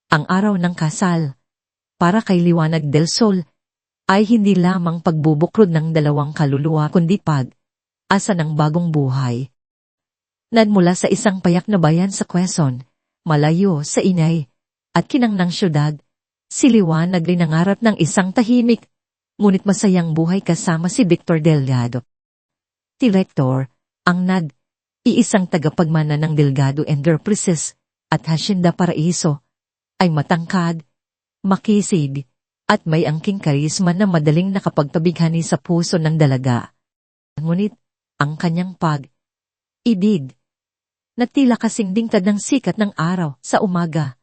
Ang araw ng kasal, para kay Liwanag del Sol, ay hindi lamang pagbubukrod ng dalawang kaluluwa kundi pag-asa ng bagong buhay. Nagmula sa isang payak na bayan sa Quezon, malayo sa inay at kinangnang syudad, si Liwanag ay nangarap ng isang tahimik, ngunit masayang buhay kasama si Victor Delgado. Si Victor, ang iisang tagapagmana ng Delgado Enterprises at Hacienda Paraiso, ay matangkad, makisig, at may angking karisma na madaling nakapagpabighani sa puso ng dalaga. Ngunit, ang kanyang pag-ibig, na tila kasing dingtad ng sikat ng araw sa umaga,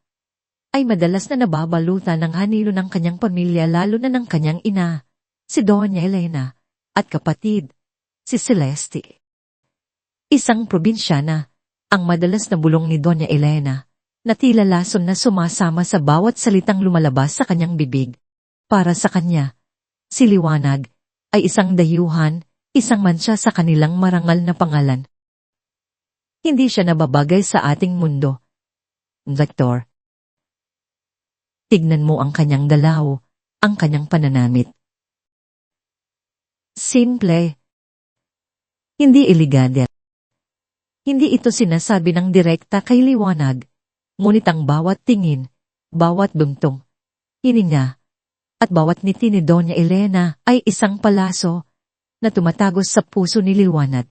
ay madalas na nababalutan ng hanilo ng kanyang pamilya lalo na ng kanyang ina, si Doña Elena, at kapatid, si Celeste. Isang probinsyana, ang madalas na bulong ni Doña Elena, na tila lason na sumasama sa bawat salitang lumalabas sa kanyang bibig. Para sa kanya, si Liwanag ay isang dayuhan, isang mantsa sa kanilang marangal na pangalan. Hindi siya nababagay sa ating mundo. Victor, tignan mo ang kanyang dalaw, ang kanyang pananamit. Simple. Hindi elegante. Hindi ito sinasabi ng direkta kay Liwanag. Ngunit ang bawat tingin, bawat bumtong, hininga, at bawat ngiti ni Doña Elena ay isang palaso na tumatagos sa puso ni Liwanag.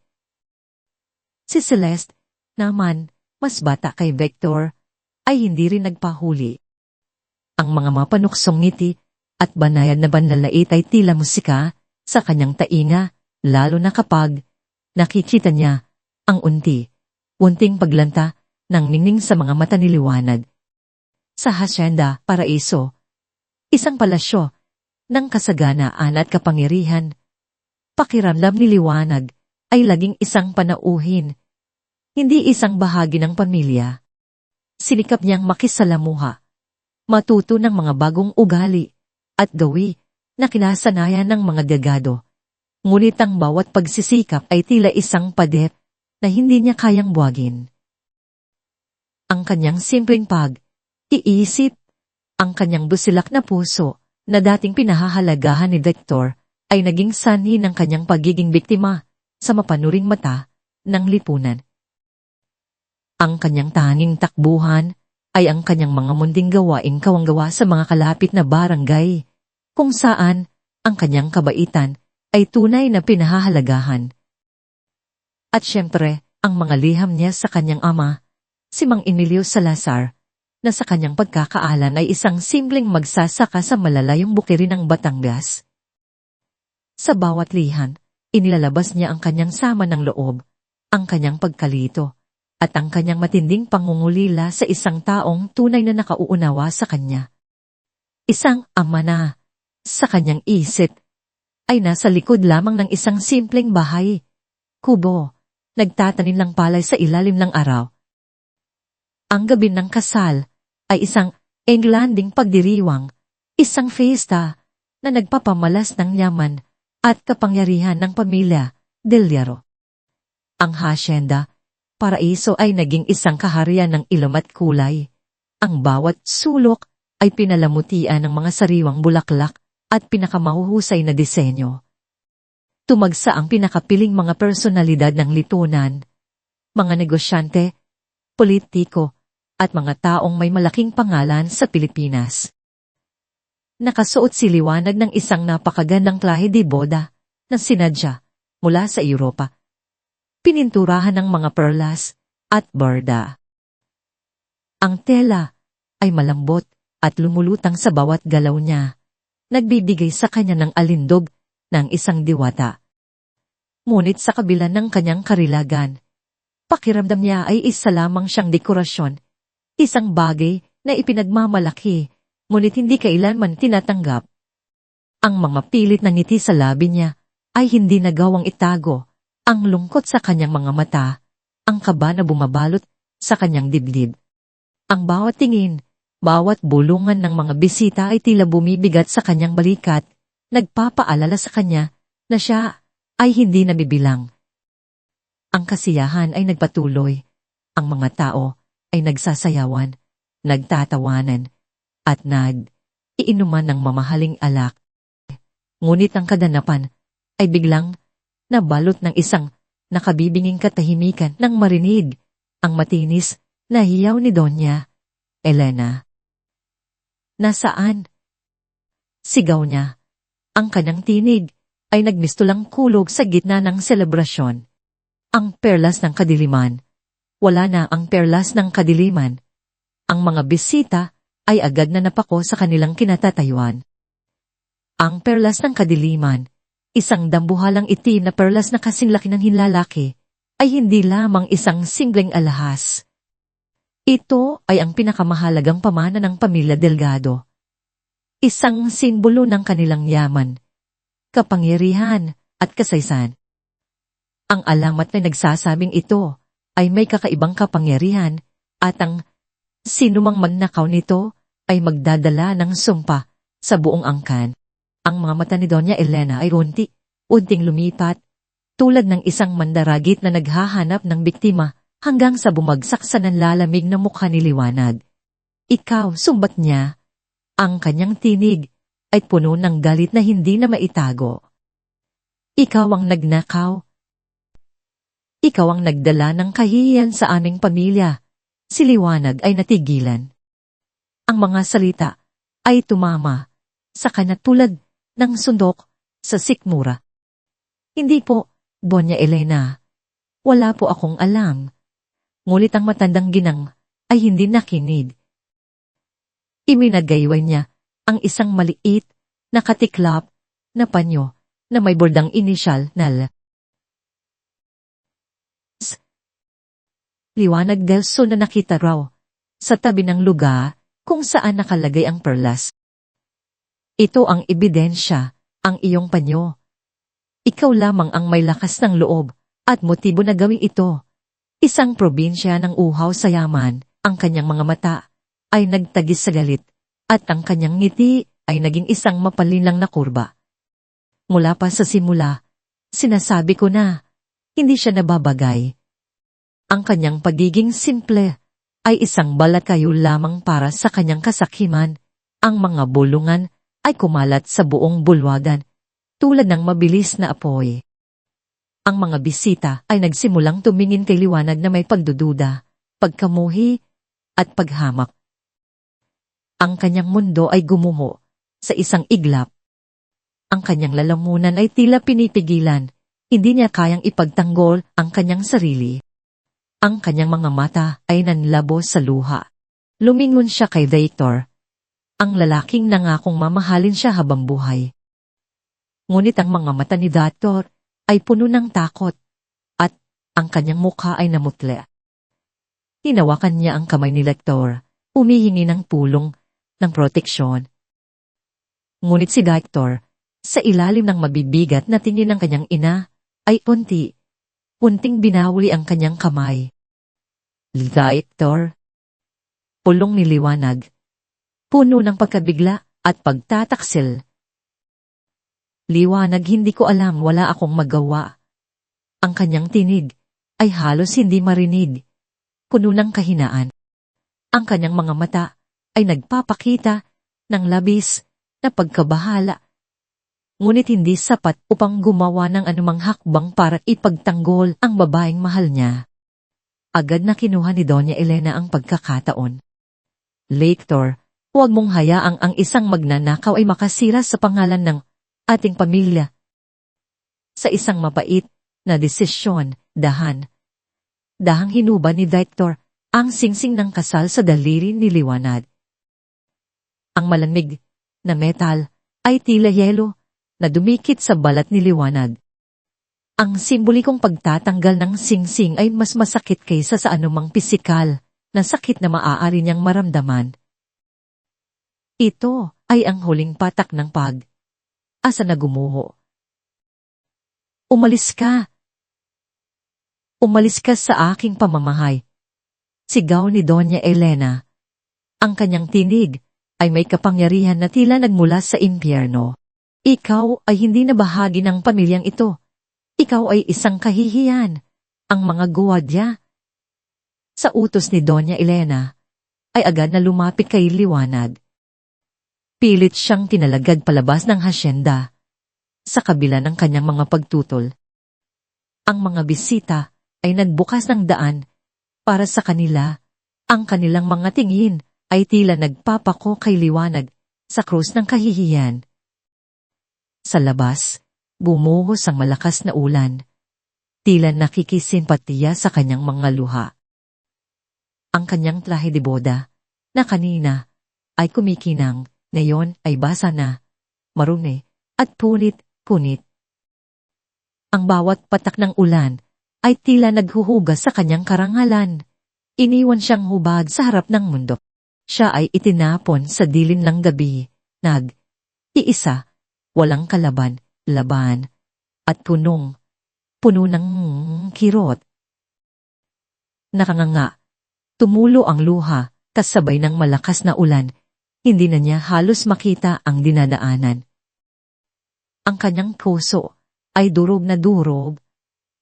Si Celeste, naman, mas bata kay Victor, ay hindi rin nagpahuli. Ang mga mapanuksong ngiti at banayad na banlalait ay tila musika sa kanyang tainga, lalo na kapag nakikita niya ang unting paglanta ng ningning sa mga mata ni Liwanag. Sa Hacienda Paraiso, isang palasyo ng kasaganaan at kapangyarihan, pakiramdam ni Liwanag ay laging isang panauhin, hindi isang bahagi ng pamilya. Sinikap niyang makisalamuha, matuto ng mga bagong ugali at gawi na kinasanayan ng mga Delgado. Ngunit ang bawat pagsisikap ay tila isang pader na hindi niya kayang buwagin. Ang kanyang simpleng pag-iisip, ang kanyang busilak na puso na dating pinahahalagahan ni Victor ay naging sanhi ng kanyang pagiging biktima sa mapanuring mata ng lipunan. Ang kanyang tanging takbuhan ay ang kanyang mga munding gawaing kawanggawa sa mga kalapit na barangay, kung saan ang kanyang kabaitan ay tunay na pinahahalagahan. At syempre, ang mga liham niya sa kanyang ama, si Mang Emilio Salazar, na sa kanyang pagkakaalan ay isang simpleng magsasaka sa malalayong bukirin ng Batangas. Sa bawat lihan, inilalabas niya ang kanyang sama ng loob, ang kanyang pagkalito, at ang kanyang matinding pangungulila sa isang taong tunay na nakauunawa sa kanya. Isang ama na, sa kanyang isip, ay nasa likod lamang ng isang simpleng bahay, kubo, nagtatanim ng palay sa ilalim ng araw. Ang gabi ng kasal ay isang englanding pagdiriwang, isang fiesta na nagpapamalas ng yaman at kapangyarihan ng pamilya Delgado. Ang Hacienda Paraiso ay naging isang kaharian ng ilom at kulay. Ang bawat sulok ay pinalamutian ng mga sariwang bulaklak at pinakamahuhusay na disenyo. Tumagsa ang pinakapiling mga personalidad ng lipunan, mga negosyante, politiko, at mga taong may malaking pangalan sa Pilipinas. Nakasuot si Liwanag ng isang napakagandang klahe de boda na sinadya mula sa Europa. Pininturahan ng mga perlas at borda. Ang tela ay malambot at lumulutang sa bawat galaw niya, nagbibigay sa kanya ng alindog ng isang diwata. Ngunit sa kabila ng kanyang karilagan, pakiramdam niya ay isa lamang siyang dekorasyon, isang bagay na ipinagmamalaki, ngunit hindi kailanman tinatanggap. Ang mga pilit na ngiti sa labi niya ay hindi nagawang itago ang lungkot sa kanyang mga mata, ang kaba na bumabalot sa kanyang dibdib. Ang bawat tingin, bawat bulungan ng mga bisita ay tila bumibigat sa kanyang balikat, nagpapaalala sa kanya na siya ay hindi nabibilang. Ang kasiyahan ay nagpatuloy, ang mga tao ay nagsasayawan, nagtatawanan, at iinuman ng mamahaling alak. Ngunit ang kadanapan ay biglang nabalot ng isang nakabibinging katahimikan nang marinig ang matinis na hiyaw ni Doña Elena. "Nasaan?" sigaw niya. Ang kanyang tinig ay nagmistulang kulog sa gitna ng selebrasyon. Ang perlas ng kadiliman. Wala na ang perlas ng kadiliman. Ang mga bisita ay agad na napako sa kanilang kinatatayuan. Ang perlas ng kadiliman, isang dambuhalang itim na perlas na kasing laki ng hinlalaki, ay hindi lamang isang simpleng alahas. Ito ay ang pinakamahalagang pamana ng pamilya Delgado. Isang simbolo ng kanilang yaman, kapangyarihan at kasaysayan. Ang alamat na nagsasabing ito ay may kakaibang kapangyarihan at ang sinumang magnakaw nito ay magdadala ng sumpa sa buong angkan. Ang mga mata ni Doña Elena ay unting lumipat, tulad ng isang mandaragit na naghahanap ng biktima hanggang sa bumagsak sa nanlalamig na mukha ni Liwanag. "Ikaw," sumbat niya. Ang kanyang tinig ay puno ng galit na hindi na maitago. "Ikaw ang nagnakaw. Ikaw ang nagdala ng kahihiyan sa aming pamilya." Si Liwanag ay natigilan. Ang mga salita ay tumama sa kanya tulad ng sundok sa sikmura. "Hindi po, Doña Elena. Wala po akong alam." Ngunit ang matandang ginang ay hindi nakinig. Iminagayway niya ang isang maliit na katiklap na panyo na may bordang inisyal na L. Liwanag Delso na nakita raw sa tabi ng lugar kung saan nakalagay ang perlas. "Ito ang ebidensya, ang iyong panyo. Ikaw lamang ang may lakas ng loob at motibo na gawin ito." Isang probinsya ng uhaw sa yaman, ang kanyang mga mata ay nagtagis sa galit at ang kanyang ngiti ay naging isang mapalinlang na kurba. Mula pa sa simula, sinasabi ko na hindi siya nababagay. Ang kanyang pagiging simple ay isang balakayo lamang para sa kanyang kasakiman. Ang mga bulungan ay kumalat sa buong bulwagan, tulad ng mabilis na apoy. Ang mga bisita ay nagsimulang tumingin kay Liwanag na may pagdududa, pagkamuhi, at paghamak. Ang kanyang mundo ay gumuho sa isang iglap. Ang kanyang lalamunan ay tila pinipigilan, hindi niya kayang ipagtanggol ang kanyang sarili. Ang kanyang mga mata ay nanlabo sa luha. Lumingon siya kay Victor, ang lalaking nangakong mamahalin siya habang buhay. Ngunit ang mga mata ni Victor ay puno ng takot at ang kanyang mukha ay namutli. Hinawakan niya ang kamay ni Victor, humihingi ng tulong, ng proteksyon. Ngunit si Victor, sa ilalim ng mabibigat na tingin ng kanyang ina, ay unting binawli ang kanyang kamay. "Victor," pulong ni Liwanag, puno ng pagkabigla at pagtataksil. "Liwanag, hindi ko alam, wala akong magawa." Ang kanyang tinig ay halos hindi marinig, puno ng kahinaan. Ang kanyang mga mata ay nagpapakita ng labis na pagkabahala, ngunit hindi sapat upang gumawa ng anumang hakbang para ipagtanggol ang babaeng mahal niya. Agad na kinuha ni Doña Elena ang pagkakataon. "Victor, huwag mong hayaang ang isang magnanakaw ay makasira sa pangalan ng ating pamilya." Sa isang mapait na desisyon, dahang hinuba ni Victor ang singsing ng kasal sa daliri ni Liwanag. Ang malamig na metal ay tila yelo na dumikit sa balat ni Liwanag. Ang simbolikong pagtatanggal ng singsing ay mas masakit kaysa sa anumang pisikal na sakit na maaari niyang maramdaman. Ito ay ang huling patak ng asa na gumuho. "Umalis ka! Umalis ka sa aking pamamahay!" Sigaw ni Doña Elena. Ang kanyang tinig ay may kapangyarihan na tila nagmula sa impyerno. "Ikaw ay hindi na bahagi ng pamilyang ito. Ikaw ay isang kahihiyan." Ang mga guwadya, sa utos ni Doña Elena, ay agad na lumapit kay Liwanag. Pilit siyang tinalagad palabas ng hasyenda. Sa kabila ng kanyang mga pagtutol, ang mga bisita ay nagbukas ng daan para sa kanila. Ang kanilang mga tingin ay tila nagpapako kay liwanag sa krus ng kahihiyan. Sa labas, bumuhos ang malakas na ulan. Tila nakikisimpatiya sa kanyang mga luha. Ang kanyang trahe de boda, na kanina ay kumikinang, ngayon ay basa na, marumi, at punit-punit. Ang bawat patak ng ulan ay tila naghuhugas sa kanyang karangalan. Iniwan siyang hubad sa harap ng mundo. Siya ay itinapon sa dilim ng gabi, iisa, walang laban, at puno ng kirot. Nakanganga, tumulo ang luha, kasabay ng malakas na ulan, hindi na niya halos makita ang dinadaanan. Ang kanyang puso ay durog na durog,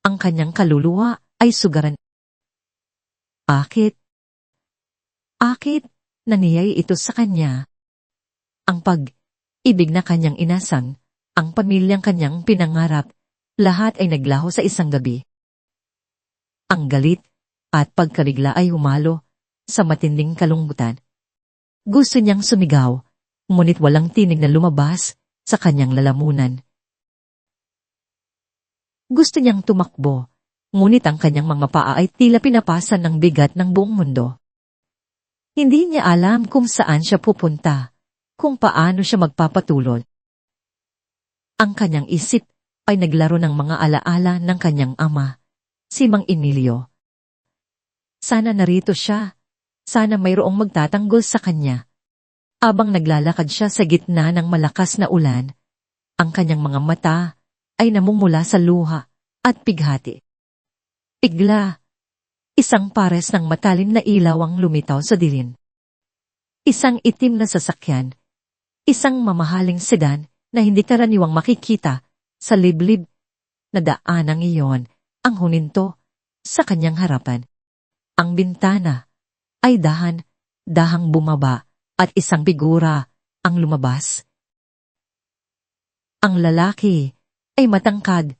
ang kanyang kaluluwa ay sugaran. Akit, naniyay ito sa kanya. Ang pag-ibig na kanyang inasang, ang pamilyang kanyang pinangarap, lahat ay naglaho sa isang gabi. Ang galit at pagkarigla ay humalo sa matinding kalungkutan. Gusto niyang sumigaw, ngunit walang tinig na lumabas sa kanyang lalamunan. Gusto niyang tumakbo, ngunit ang kanyang mga paa ay tila pinapasan ng bigat ng buong mundo. Hindi niya alam kung saan siya pupunta, kung paano siya magpapatulog. Ang kanyang isip ay naglaro ng mga alaala ng kanyang ama, si Mang Emilio. Sana narito siya, sana mayroong magtatanggol sa kanya. Habang naglalakad siya sa gitna ng malakas na ulan, ang kanyang mga mata ay namumula sa luha at pighati. Bigla, isang pares ng matalim na ilaw ang lumitaw sa dilim. Isang itim na sasakyan, isang mamahaling sedan na hindi karaniwang makikita sa liblib na daanang iyon ang huninto sa kanyang harapan. Ang bintana ay dahang bumaba at isang figura ang lumabas. Ang lalaki ay matangkad,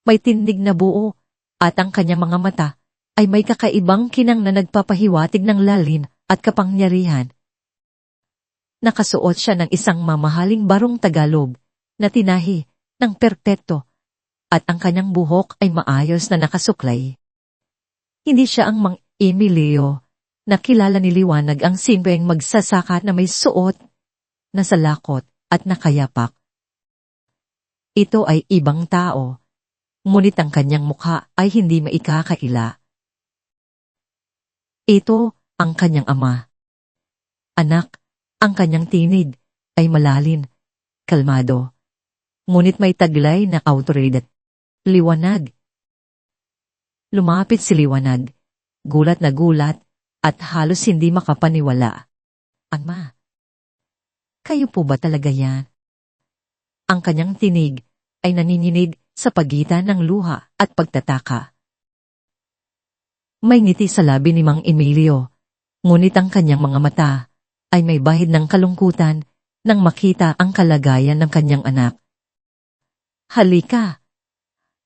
may tindig na buo, at ang kanyang mga mata ay may kakaibang kinang na nagpapahiwatig ng lalim at kapangyarihan. Nakasuot siya ng isang mamahaling barong Tagalog na tinahi ng perpekto at ang kanyang buhok ay maayos na nakasuklay. Hindi siya ang Mang Emilio na kilala ni Liwanag, ang simpleng magsasaka na may suot na salakot at nakayapak. Ito ay ibang tao, ngunit ang kanyang mukha ay hindi maikakaila. Ito ang kanyang ama. Anak, ang kanyang tinig ay malalim, kalmado, ngunit may taglay na awtoridad. Liwanag. Lumapit si Liwanag, gulat na gulat, at halos hindi makapaniwala. Ama, kayo po ba talaga yan? Ang kanyang tinig ay naninginig sa pagitan ng luha at pagtataka. May ngiti sa labi ni Mang Emilio, ngunit ang kanyang mga mata ay may bahid ng kalungkutan nang makita ang kalagayan ng kanyang anak. Halika,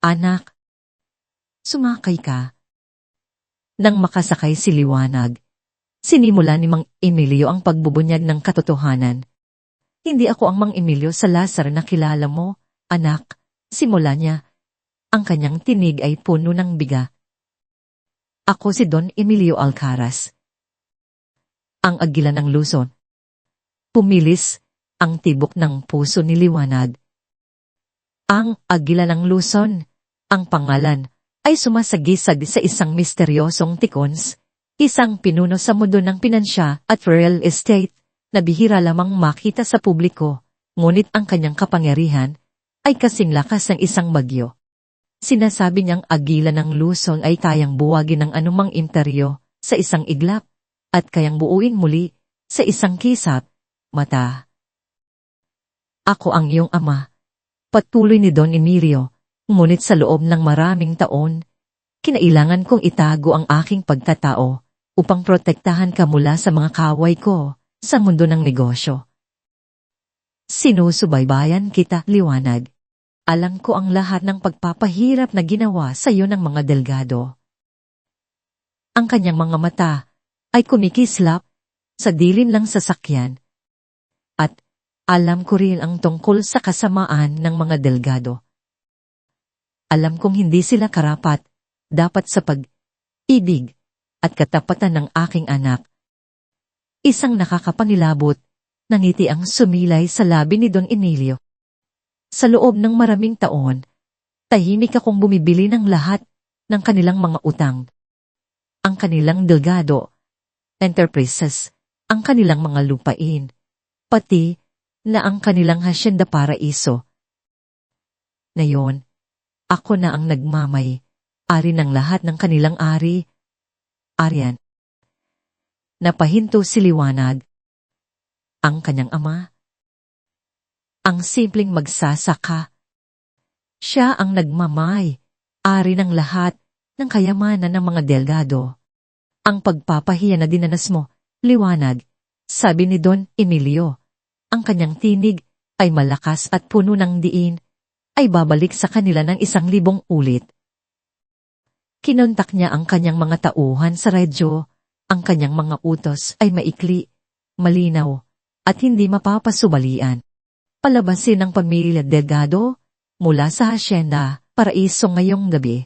anak. Sumakay ka. Nang makasakay si Liwanag, sinimula ni Mang Emilio ang pagbubunyag ng katotohanan. Hindi ako ang Mang Emilio Salazar na kilala mo, anak. Simula niya. Ang kanyang tinig ay puno ng biga. Ako si Don Emilio Alcaraz. Ang Agila ng Luzon. Pumilis ang tibok ng puso ni Liwanag. Ang Agila ng Luzon, ang pangalan, ay sumasagisag sa isang misteryosong tikons, isang pinuno sa mundo ng pinansya at real estate, na bihira lamang makita sa publiko, ngunit ang kanyang kapangyarihan ay kasing lakas ng isang bagyo. Sinasabi niyang Agila ng Luzon ay kayang buwagin ng anumang imperyo sa isang iglap, at kayang buuin muli sa isang kisap, mata. Ako ang iyong ama, patuloy ni Don Emilio, ngunit sa loob ng maraming taon, kinailangan kong itago ang aking pagkatao upang protektahan ka mula sa mga kaway ko sa mundo ng negosyo. Sinusubaybayan kita, Liwanag. Alam ko ang lahat ng pagpapahirap na ginawa sa iyo ng mga delgado. Ang kanyang mga mata ay kumikislap sa dilim ng sasakyan. At alam ko rin ang tungkol sa kasamaan ng mga delgado. Alam kong hindi sila karapat, dapat sa pag-ibig at katapatan ng aking anak. Isang nakakapanilabot na ngiti ang sumilay sa labi ni Don Emilio. Sa loob ng maraming taon, tahimik akong bumibili ng lahat ng kanilang mga utang. Ang kanilang delgado, enterprises, ang kanilang mga lupain, pati na ang kanilang hacienda paraiso. Ngayon, ako na ang nagmamay-ari ng lahat ng kanilang ari-arian. Napahinto si Liwanag. Ang kanyang ama, ang simpleng magsasaka. Siya ang nagmamay-ari ng lahat ng kayamanan ng mga delgado. Ang pagpapahiya na dinanas mo, Liwanag, sabi ni Don Emilio. Ang kanyang tinig ay malakas at puno ng diin, ay babalik sa kanila ng 1,000 ulit. Kinontak niya ang kanyang mga tauhan sa radyo. Ang kanyang mga utos ay maikli, malinaw, at hindi mapapasubalian. Palabasin ng pamilya Delgado mula sa hacienda paraiso ngayong gabi.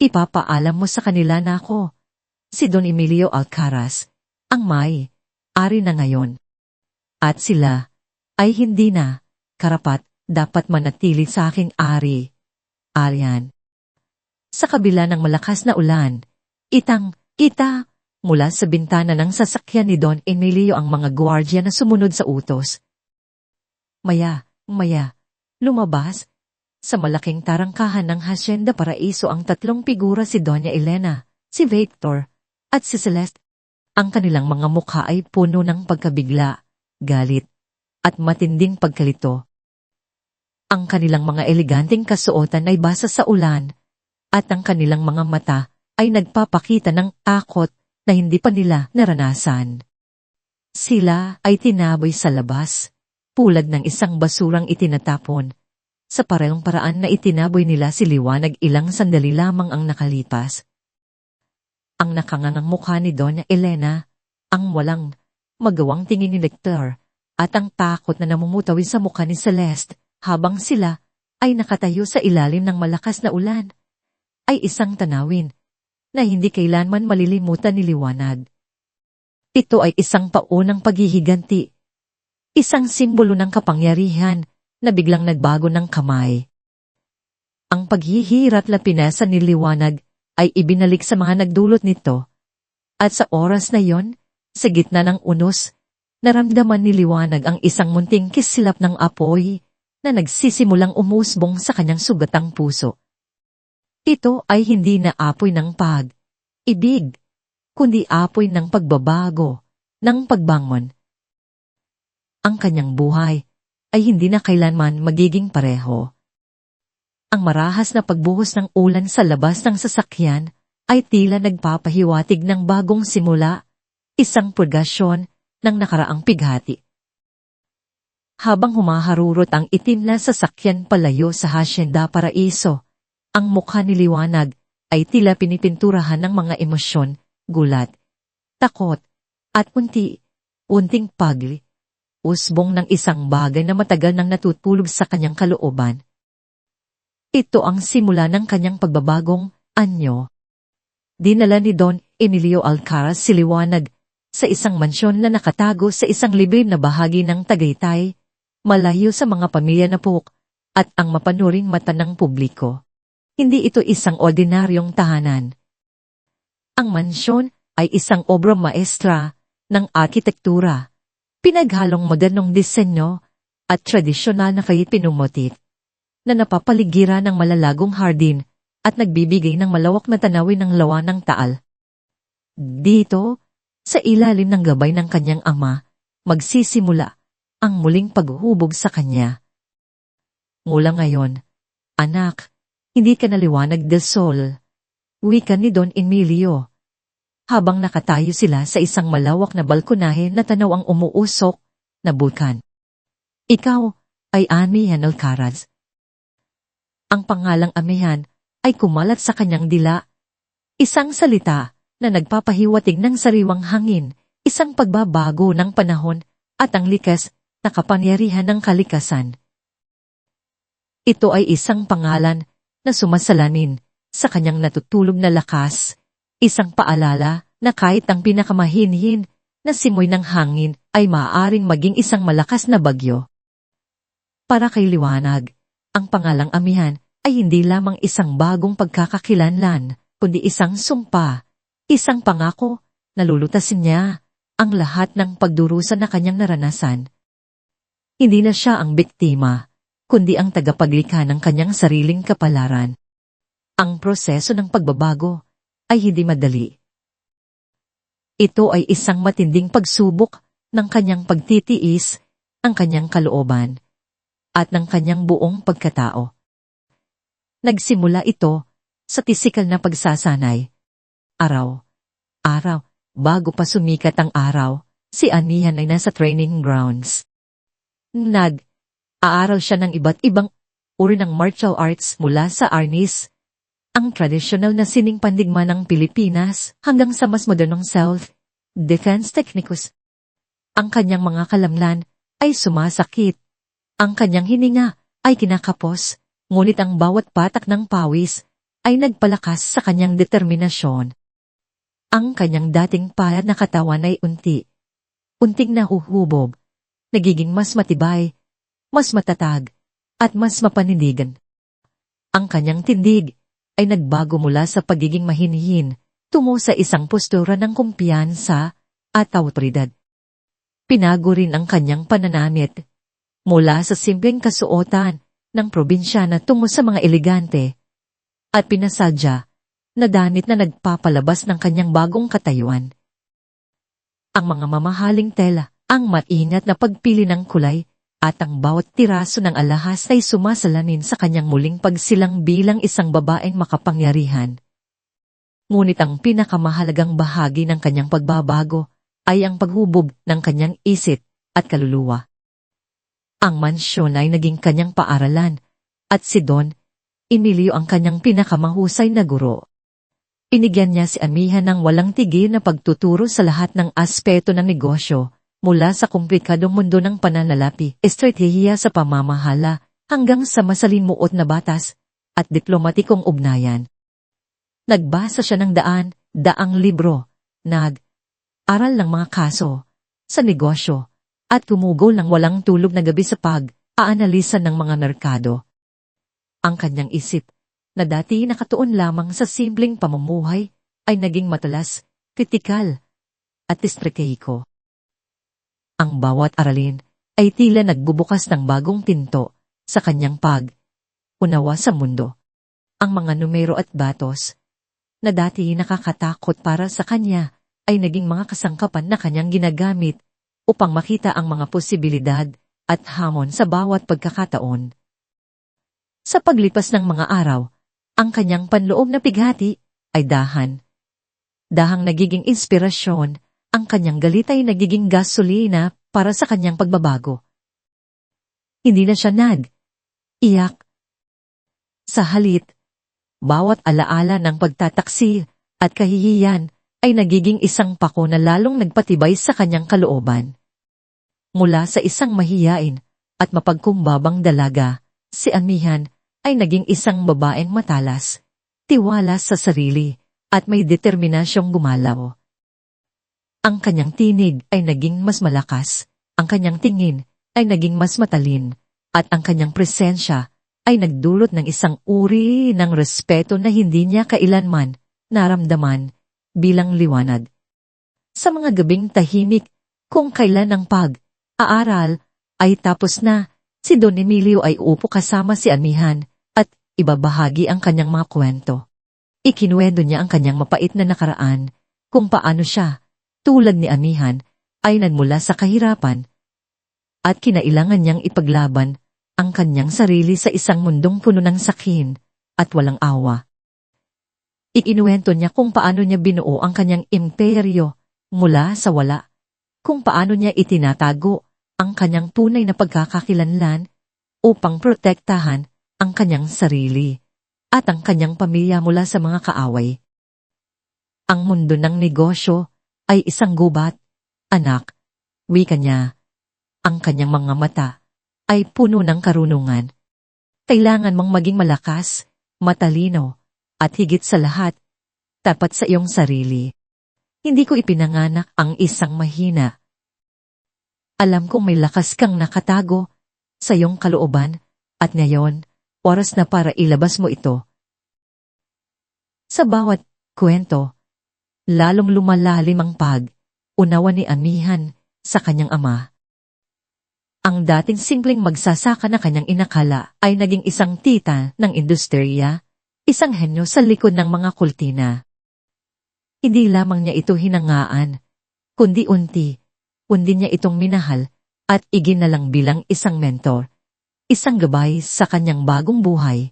Ipapaalam mo sa kanila na ako, si Don Emilio Alcaraz, ang may-ari na ngayon. At sila ay hindi na karapat dapat manatili sa aking ari-arian. Sa kabila ng malakas na ulan, itang-kita mula sa bintana ng sasakyan ni Don Emilio ang mga gwardiya na sumunod sa utos. Maya, lumabas sa malaking tarangkahan ng hacienda paraiso ang 3 figura, si Doña Elena, si Victor, at si Celeste. Ang kanilang mga mukha ay puno ng pagkabigla, galit, at matinding pagkalito. Ang kanilang mga eleganteng kasuotan ay basa sa ulan, at ang kanilang mga mata ay nagpapakita ng takot na hindi pa nila naranasan. Sila ay tinaboy sa labas, pulad ng isang basurang itinatapon. Sa parehong paraan na itinaboy nila si Liwanag, ilang sandali lamang ang nakalipas. Ang nakangangang mukha ni Doña Elena, ang walang magawang tingin ni Victor, at ang takot na namumutawi sa mukha ni Celeste habang sila ay nakatayo sa ilalim ng malakas na ulan, ay isang tanawin na hindi kailanman malilimutan ni Liwanag. Ito ay isang paunang paghihiganti, isang simbolo ng kapangyarihan na biglang nagbago ng kamay. Ang paghihirap na pinasa ni Liwanag ay ibinalik sa mga nagdulot nito, at sa oras na yon, sa gitna ng unos, naramdaman ni Liwanag ang isang munting kislap ng apoy na nagsisimulang umusbong sa kanyang sugatang puso. Ito ay hindi na apoy ng pag-ibig, kundi apoy ng pagbabago, ng pagbangon. Ang kanyang buhay ay hindi na kailanman magiging pareho. Ang marahas na pagbuhos ng ulan sa labas ng sasakyan ay tila nagpapahiwatig ng bagong simula, isang purgasyon ng nakaraang pighati. Habang humaharurot ang itim na sasakyan palayo sa hacienda paraiso, ang mukha ni Liwanag ay tila pinipinturahan ng mga emosyon, gulat, takot, at unting usbong ng isang bagay na matagal nang natutulog sa kanyang kalooban. Ito ang simula ng kanyang pagbabagong anyo. Dinala ni Don Emilio Alcaraz si Liwanag sa isang mansyon na nakatago sa isang liblib na bahagi ng Tagaytay, malayo sa mga pamilya na puk at ang mapanuring mata ng publiko. Hindi ito isang ordinaryong tahanan. Ang mansyon ay isang obra maestra ng arkitektura, pinaghalong modernong disenyo at tradisyonal na pinumutit, na napapaligiran ng malalagong hardin at nagbibigay ng malawak na tanawin ng lawa ng Taal. Dito, sa ilalim ng gabay ng kanyang ama, magsisimula ang muling paghuhubog sa kanya. Mula ngayon, anak, hindi ka na Liwanag del Sol, wika ni Don Emilio. Habang nakatayo sila sa isang malawak na balkonahe na tanaw ang umuusok na bulkan. Ikaw ay Amihan Alcaraz. Ang pangalang Amihan ay kumalat sa kanyang dila. Isang salita na nagpapahiwatig ng sariwang hangin, isang pagbabago ng panahon at ang likas na kapangyarihan ng kalikasan. Ito ay isang pangalan na sumasalamin sa kanyang natutulog na lakas, isang paalala na kahit ang pinakamahinhin na simoy ng hangin ay maaaring maging isang malakas na bagyo. Para kay Liwanag, ang pangalang Amihan ay hindi lamang isang bagong pagkakakilanlan, kundi isang sumpa, isang pangako na lulutasin niya ang lahat ng pagdurusa na kanyang naranasan. Hindi na siya ang biktima, kundi ang tagapaglikha ng kanyang sariling kapalaran. Ang proseso ng pagbabago ay hindi madali. Ito ay isang matinding pagsubok ng kanyang pagtitiis, ang kanyang kalooban, at ng kanyang buong pagkatao. Nagsimula ito sa pisikal na pagsasanay. Araw, bago pa sumikat ang araw, si Amihan ay nasa training grounds. Aaral siya ng iba't ibang uri ng martial arts mula sa arnis, ang tradisyonal na sining pandigma ng Pilipinas hanggang sa mas modernong self-defense techniques. Ang kanyang mga kalamnan ay sumasakit. Ang kanyang hininga ay kinakapos, ngunit ang bawat patak ng pawis ay nagpalakas sa kanyang determinasyon. Ang kanyang dating payat na katawan ay unting nahuhubog, nagiging mas matibay, mas matatag, at mas mapanindigan. Ang kanyang tindig ay nagbago mula sa pagiging mahinhin, tungo sa isang postura ng kumpiyansa at awtoridad. Pinago rin ang kanyang pananamit, mula sa simpleng kasuotan ng probinsyana tungo sa mga elegante, at pinasadya na damit na nagpapalabas ng kanyang bagong katayuan. Ang mga mamahaling tela, ang maingat na pagpili ng kulay, at ang bawat tiraso ng alahas ay sumasalamin sa kanyang muling pagsilang bilang isang babaeng makapangyarihan. Ngunit ang pinakamahalagang bahagi ng kanyang pagbabago ay ang paghubog ng kanyang isip at kaluluwa. Ang mansyon ay naging kanyang paaralan, at si Don Emilio ang kanyang pinakamahusay na guro. Pinigyan niya si Amihan ng walang tigil na pagtuturo sa lahat ng aspeto ng negosyo, mula sa komplikadong mundo ng pananalapi, estratehiya sa pamamahala, hanggang sa masalimuot na batas at diplomatikong ugnayan. Nagbasa siya ng daang libro, nag-aral ng mga kaso sa negosyo, at tumugol ng walang tulog na gabi sa pag-aanalisa ng mga merkado. Ang kanyang isip, na dati nakatuon lamang sa simpleng pamumuhay, ay naging matalas, kritikal, at estratehiko. Ang bawat aralin ay tila nagbubukas ng bagong pinto sa kanyang pag-unawa sa mundo. Ang mga numero at datos na dati nakakatakot para sa kanya ay naging mga kasangkapan na kanyang ginagamit upang makita ang mga posibilidad at hamon sa bawat pagkakataon. Sa paglipas ng mga araw, ang kanyang panloob na pighati ay dahang nagiging inspirasyon. Ang kanyang galit ay nagiging gasolina para sa kanyang pagbabago. Hindi na siya iyak. Sa halip, bawat alaala ng pagtataksi at kahihiyan ay nagiging isang pako na lalong nagpatibay sa kanyang kalooban. Mula sa isang mahiyain at mapagkumbabang dalaga, si Amihan ay naging isang babaeng matalas, tiwala sa sarili, at may determinasyong gumalaw. Ang kanyang tinig ay naging mas malakas, ang kanyang tingin ay naging mas matalin, at ang kanyang presensya ay nagdulot ng isang uri ng respeto na hindi niya kailanman naramdaman bilang liwanag. Sa mga gabing tahimik, kung kailan ang pag-aaral ay tapos na, si Don Emilio ay uupo kasama si Amihan at ibabahagi ang kanyang mga kwento. Ikinuwento niya ang kanyang mapait na nakaraan, kung paano siya, tulad ni Amihan, ay nagmula sa kahirapan at kinailangan niyang ipaglaban ang kanyang sarili sa isang mundong puno ng sakin at walang awa. Ikinuwento niya kung paano niya binuo ang kanyang imperyo mula sa wala, kung paano niya itinatago ang kanyang tunay na pagkakakilanlan upang protektahan ang kanyang sarili at ang kanyang pamilya mula sa mga kaaway. Ang mundo ng negosyo ay isang gubat, anak, wika niya. Ang kanyang mga mata ay puno ng karunungan. Kailangan mong maging malakas, matalino, at higit sa lahat, tapat sa iyong sarili. Hindi ko ipinanganak ang isang mahina. Alam kong may lakas kang nakatago sa iyong kalooban, at ngayon, oras na para ilabas mo ito. Sa bawat kwento, lalong lumalalim ang pag-unawa ni Amihan sa kanyang ama. Ang dating simpleng magsasaka na kanyang inakala ay naging isang tita ng industriya, isang henyo sa likod ng mga kultina. Hindi lamang niya ito hinangaan, kundi kundi niya itong minahal at iginalang bilang isang mentor, isang gabay sa kanyang bagong buhay.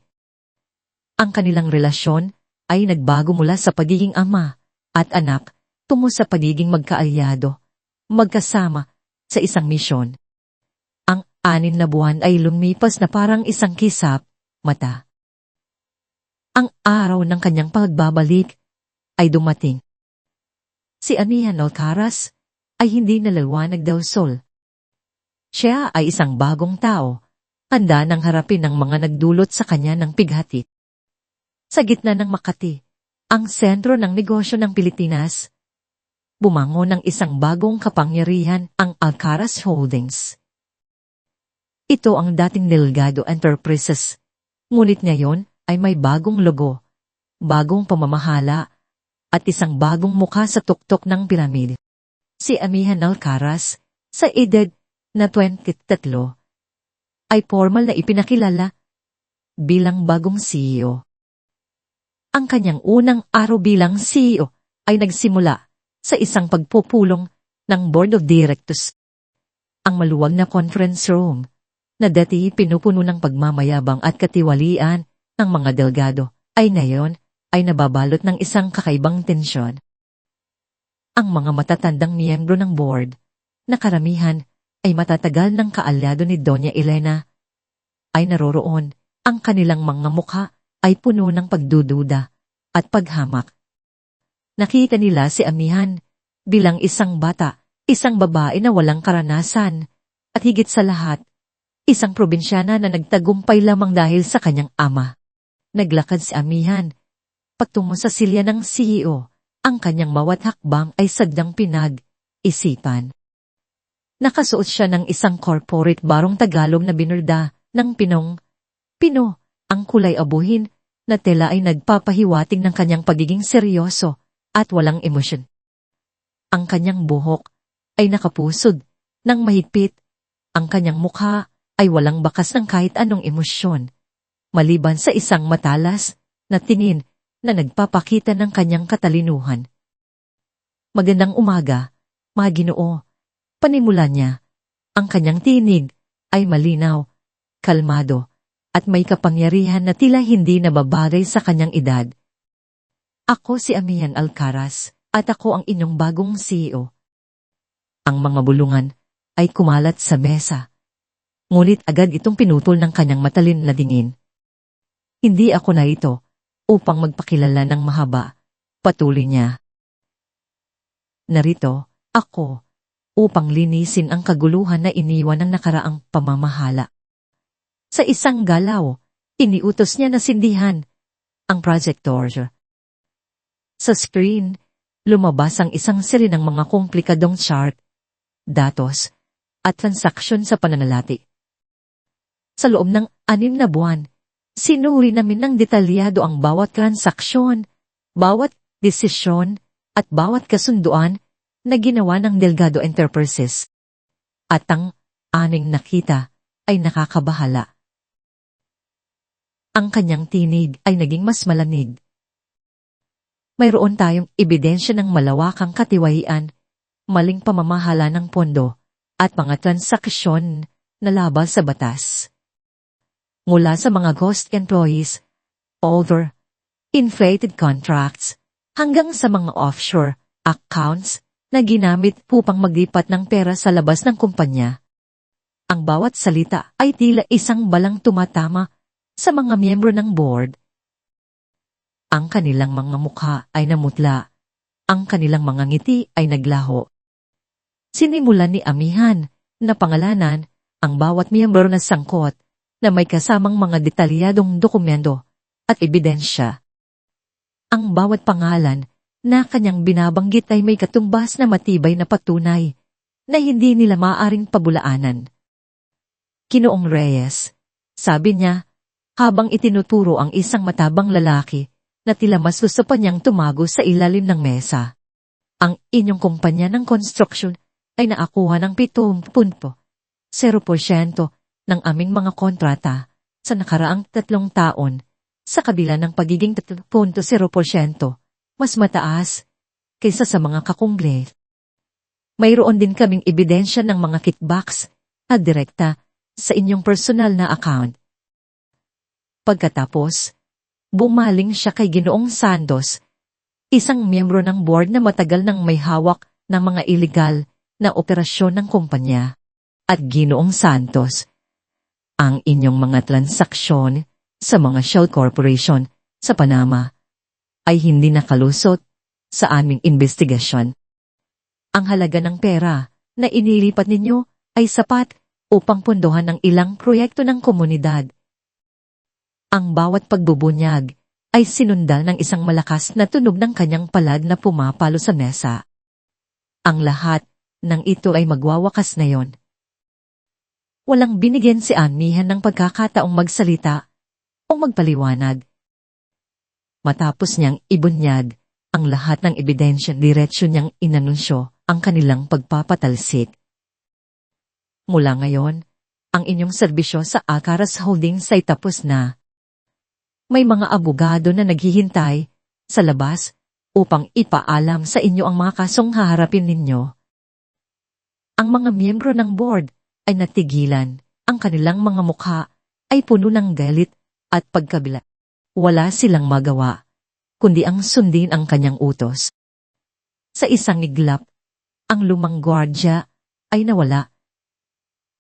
Ang kanilang relasyon ay nagbago mula sa pagiging ama at anak tungo sa pagiging magkaalyado, magkasama sa isang misyon. Ang 6 na buwan ay lumipas na parang isang kisap, mata. Ang araw ng kanyang pagbabalik ay dumating. Si Amihan Alcaraz ay hindi nalalawanag daw sol. Siya ay isang bagong tao, handa nang harapin ang mga nagdulot sa kanya ng pighati. Sa gitna ng Makati, ang sentro ng negosyo ng Pilipinas, bumango ng isang bagong kapangyarihan, ang Alcaraz Holdings. Ito ang dating Delgado Enterprises, ngunit ngayon ay may bagong logo, bagong pamamahala, at isang bagong mukha sa tuktok ng piramide. Si Amihan Alcaraz, sa edad na 23, ay formal na ipinakilala bilang bagong CEO. Ang kanyang unang araw bilang CEO ay nagsimula sa isang pagpupulong ng Board of Directors. Ang maluwag na conference room, na dati pinupuno ng pagmamayabang at katiwalian ng mga Delgado, ay ngayon ay nababalot ng isang kakaibang tensyon. Ang mga matatandang miyembro ng board, na karamihan ay matatagal ng kaalyado ni Doña Elena, ay naroroon. Ang kanilang mga mukha ay puno ng pagdududa at paghamak. Nakita nila si Amihan bilang isang bata, isang babae na walang karanasan, at higit sa lahat, isang probinsyana na nagtagumpay lamang dahil sa kanyang ama. Naglakad si Amihan patungo sa silya ng CEO. Ang kanyang bawat hakbang ay sadyang pinag-isipan. Nakasuot siya ng isang corporate barong Tagalog na binurda ng Pino. Ang kulay abuhin na tela ay nagpapahiwatig ng kanyang pagiging seryoso at walang emosyon. Ang kanyang buhok ay nakapusod ng mahigpit. Ang kanyang mukha ay walang bakas ng kahit anong emosyon, maliban sa isang matalas na tingin na nagpapakita ng kanyang katalinuhan. Magandang umaga, mga Ginoo. Panimula niya. Ang kanyang tinig ay malinaw, kalmado, at may kapangyarihan na tila hindi nababagay sa kanyang edad. Ako si Amihan Alcaraz, at ako ang inyong bagong CEO. Ang mga bulungan ay kumalat sa mesa. Ngunit agad itong pinutol ng kanyang matalin na tingin. Hindi ako na ito upang magpakilala ng mahaba, patuloy niya. Narito, ako, upang linisin ang kaguluhan na iniwan ng nakaraang pamamahala. Sa isang galaw, iniutos niya na sindihan ang projector. Sa screen, lumabas ang isang seri ng mga komplikadong chart, datos, at transaksyon sa pananalati. Sa loob ng 6 na buwan, sinuri namin ng detalyado ang bawat transaksyon, bawat desisyon, at bawat kasunduan na ginawa ng Delgado Enterprises. At ang 6 nakita ay nakakabahala. Ang kanyang tinig ay naging mas malamig. Mayroon tayong ebidensya ng malawakang katiwaian, maling pamamahala ng pondo, at mga transaksyon na labas sa batas. Mula sa mga ghost employees, inflated contracts, hanggang sa mga offshore accounts na ginamit upang maglipat ng pera sa labas ng kumpanya. Ang bawat salita ay tila isang balang tumatama sa mga miyembro ng board. Ang kanilang mga mukha ay namutla. Ang kanilang mga ngiti ay naglaho. Sinimulan ni Amihan na pangalanan ang bawat miyembro na sangkot na may kasamang mga detalyadong dokumento at ebidensya. Ang bawat pangalan na kanyang binabanggit ay may katumbas na matibay na patunay na hindi nila maaaring pabulaanan. Ginoong Reyes, sabi niya, habang itinuturo ang isang matabang lalaki na tila mas gusto pa niyang tumago sa ilalim ng mesa. Ang inyong kumpanya ng construction ay naakuha ng 7.0% ng aming mga kontrata sa nakaraang 3 taon sa kabila ng pagiging 3.0% mas mataas kaysa sa mga kakumble. Mayroon din kaming ebidensya ng mga kickbacks na direkta sa inyong personal na account. Pagkatapos, bumaling siya kay Ginoong Santos, isang miyembro ng board na matagal nang may hawak ng mga iligal na operasyon ng kumpanya. At Ginoong Santos, ang inyong mga transaksyon sa mga shell corporation sa Panama ay hindi nakalusot sa aming investigasyon. Ang halaga ng pera na inilipat ninyo ay sapat upang pundohan ang ilang proyekto ng komunidad. Ang bawat pagbubunyag ay sinundal ng isang malakas na tunog ng kanyang palad na pumapalo sa mesa. Ang lahat ng ito ay magwawakas na yon. Walang binigyan si Amihan ng pagkakataong magsalita o magpaliwanag. Matapos niyang ibunyag ang lahat ng ebidensya, diretsyo niyang inanunsyo ang kanilang pagpapatalsik. Mula ngayon, ang inyong serbisyo sa Acaras Holdings ay tapos na. May mga abogado na naghihintay sa labas upang ipaalam sa inyo ang mga kasong haharapin ninyo. Ang mga miyembro ng board ay natigilan. Ang kanilang mga mukha ay puno ng galit at pagkabila. Wala silang magawa, kundi ang sundin ang kanyang utos. Sa isang iglap, ang lumang gwardya ay nawala.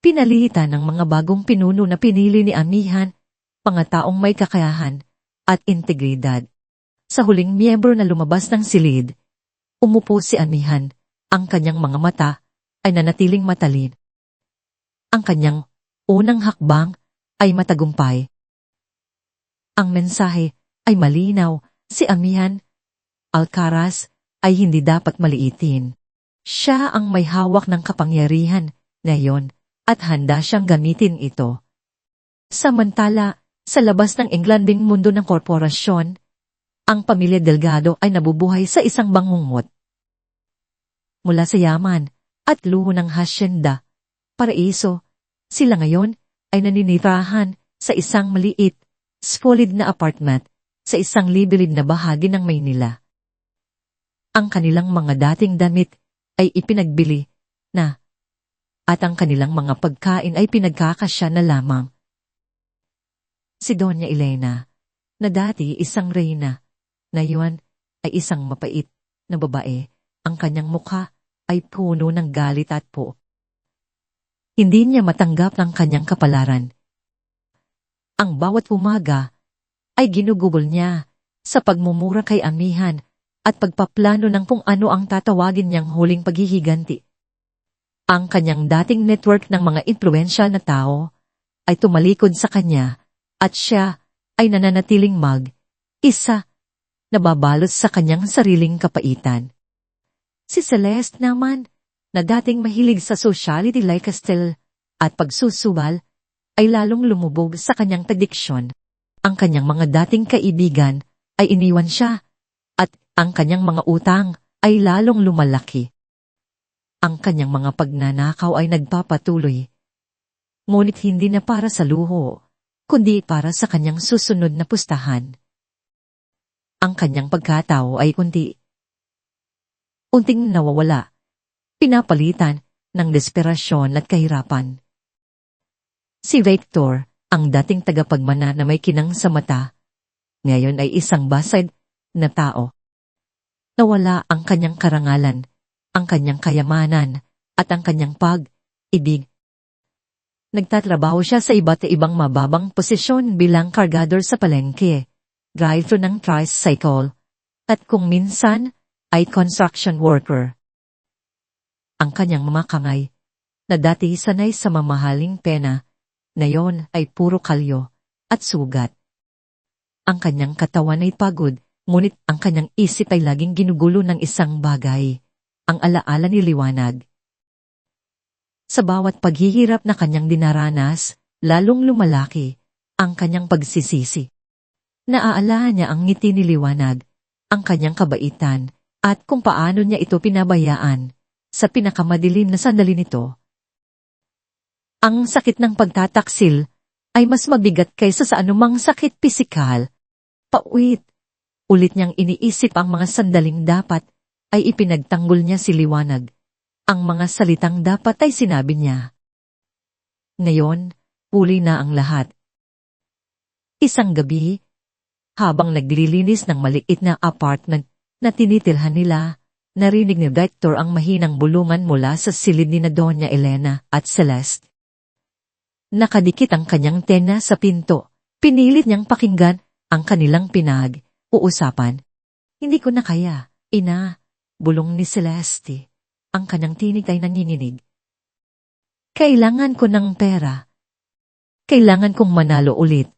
Pinalitan ng mga bagong pinuno na pinili ni Amihan, mga taong may kakayahan at integridad. Sa huling miyembro na lumabas ng silid, umupo si Amihan, ang kanyang mga mata ay nanatiling matalin. Ang kanyang unang hakbang ay matagumpay. Ang mensahe ay malinaw, si Amihan Alcaraz ay hindi dapat maliitin. Siya ang may hawak ng kapangyarihan ngayon at handa siyang gamitin ito. Samantala, sa labas ng Englanding mundo ng korporasyon, ang pamilya Delgado ay nabubuhay sa isang bangungot. Mula sa yaman at luho ng hasyenda, paraiso, sila ngayon ay naninirahan sa isang maliit, spolid na apartment sa isang libilid na bahagi ng Maynila. Ang kanilang mga dating damit ay ipinagbili na at ang kanilang mga pagkain ay pinagkakasya na lamang. Si Doña Elena, na dati isang reyna, ngayon ay isang mapait na babae, ang kanyang mukha ay puno ng galit at po. Hindi niya matanggap ang kanyang kapalaran. Ang bawat umaga ay ginugugol niya sa pagmumura kay Amihan at pagpaplano ng kung ano ang tatawagin niyang huling paghihiganti. Ang kanyang dating network ng mga impluwensyal na tao ay tumalikod sa kanya at siya ay nananatiling isa na babalot sa kanyang sariling kapaitan. Si Celeste naman, na dating mahilig sa sociality lifestyle at pagsusubal, ay lalong lumubog sa kanyang tradiksyon. Ang kanyang mga dating kaibigan ay iniwan siya at ang kanyang mga utang ay lalong lumalaki. Ang kanyang mga pagnanakaw ay nagpapatuloy. Ngunit hindi na para sa luho, kundi para sa kanyang susunod na pustahan. Ang kanyang pagkatao ay unting nawawala, pinapalitan ng desperasyon at kahirapan. Si Victor, ang dating tagapagmana na may kinang sa mata, ngayon ay isang basad na tao. Nawala ang kanyang karangalan, ang kanyang kayamanan, at ang kanyang pag-ibig. Nagtatrabaho siya sa iba't ibang mababang posisyon bilang kargador sa palengke, driver ng tricycle, at kung minsan ay construction worker. Ang kanyang mga kamay, na dati sanay sa mamahaling pena, ngayon ay puro kalyo at sugat. Ang kanyang katawan ay pagod, ngunit ang kanyang isip ay laging ginugulo ng isang bagay, ang alaala ni Liwanag. Sa bawat paghihirap na kanyang dinaranas, lalong lumalaki ang kanyang pagsisisi. Naaalala niya ang ngiti ni Liwanag, ang kanyang kabaitan, at kung paano niya ito pinabayaan sa pinakamadilim na sandali nito. Ang sakit ng pagtataksil ay mas mabigat kaysa sa anumang sakit pisikal. Paulit, ulit niyang iniisip ang mga sandaling dapat ay ipinagtanggol niya si Liwanag. Ang mga salitang dapat ay sinabi niya. Ngayon, huli na ang lahat. Isang gabi, habang naglilinis ng maliit na apartment na tinitirhan nila, narinig ni Victor ang mahinang bulungan mula sa silid ni na Doña Elena at Celeste. Nakadikit ang kanyang tena sa pinto. Pinilit niyang pakinggan ang kanilang pinag-uusapan. Hindi ko na kaya, ina, bulong ni Celeste. Ang kanyang tinig ay nanginginig. Kailangan ko ng pera. Kailangan kong manalo ulit.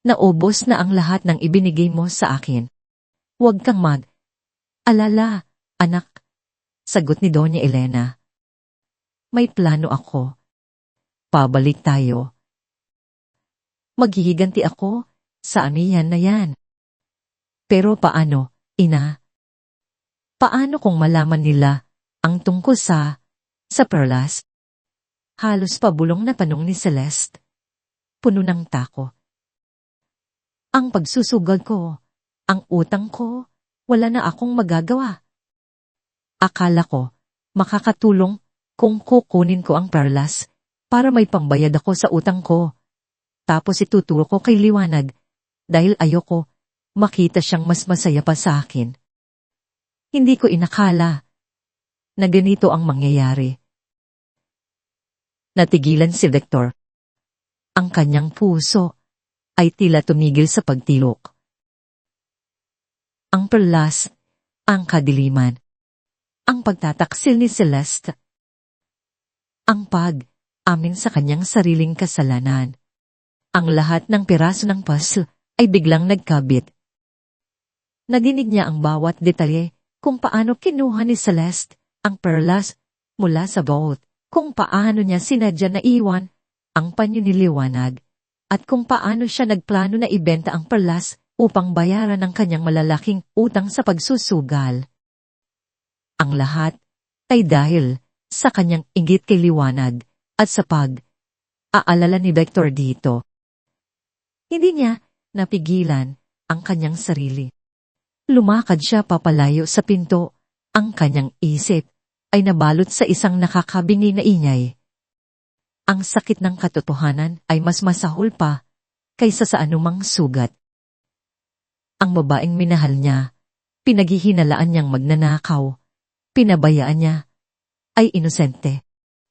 Naubos na ang lahat ng ibinigay mo sa akin. Huwag kang alala, anak, sagot ni Doña Elena. May plano ako. Pabalik tayo. Maghihiganti ako sa amihan na yan. Pero paano, ina? Paano kung malaman nila ang tungkol sa perlas? Halos pabulong na tanong ni Celeste. Puno ng tako. Ang pagsusugod ko, ang utang ko, wala na akong magagawa. Akala ko, makakatulong kung kukunin ko ang perlas para may pambayad ako sa utang ko. Tapos ituturo ko kay Liwanag dahil ayoko makita siyang mas masaya pa sa akin. Hindi ko inakala na ganito ang mangyayari. Natigilan si Victor. Ang kanyang puso ay tila tumigil sa pagtilok. Ang perlas, ang kadiliman, ang pagtataksil ni Celeste, ang pag-amin sa kanyang sariling kasalanan. Ang lahat ng piraso ng puzzle ay biglang nagkabit. Nadinig niya ang bawat detalye kung paano kinuha ni Celeste ang perlas mula sa vault, kung paano niya sinadya na iwan ang panyo ni Liwanag, at kung paano siya nagplano na ibenta ang perlas upang bayaran ang kanyang malalaking utang sa pagsusugal. Ang lahat ay dahil sa kanyang inggit kay Liwanag at sa pag-aalala ni Victor dito. Hindi niya napigilan ang kanyang sarili. Lumakad siya papalayo sa pinto. Ang kanyang isip ay nabalot sa isang nakakabingi na ingay. Ang sakit ng katotohanan ay mas masahol pa kaysa sa anumang sugat. Ang babaeng minahal niya, pinaghihinalaan niyang magnanakaw, pinabayaan niya, ay inosente.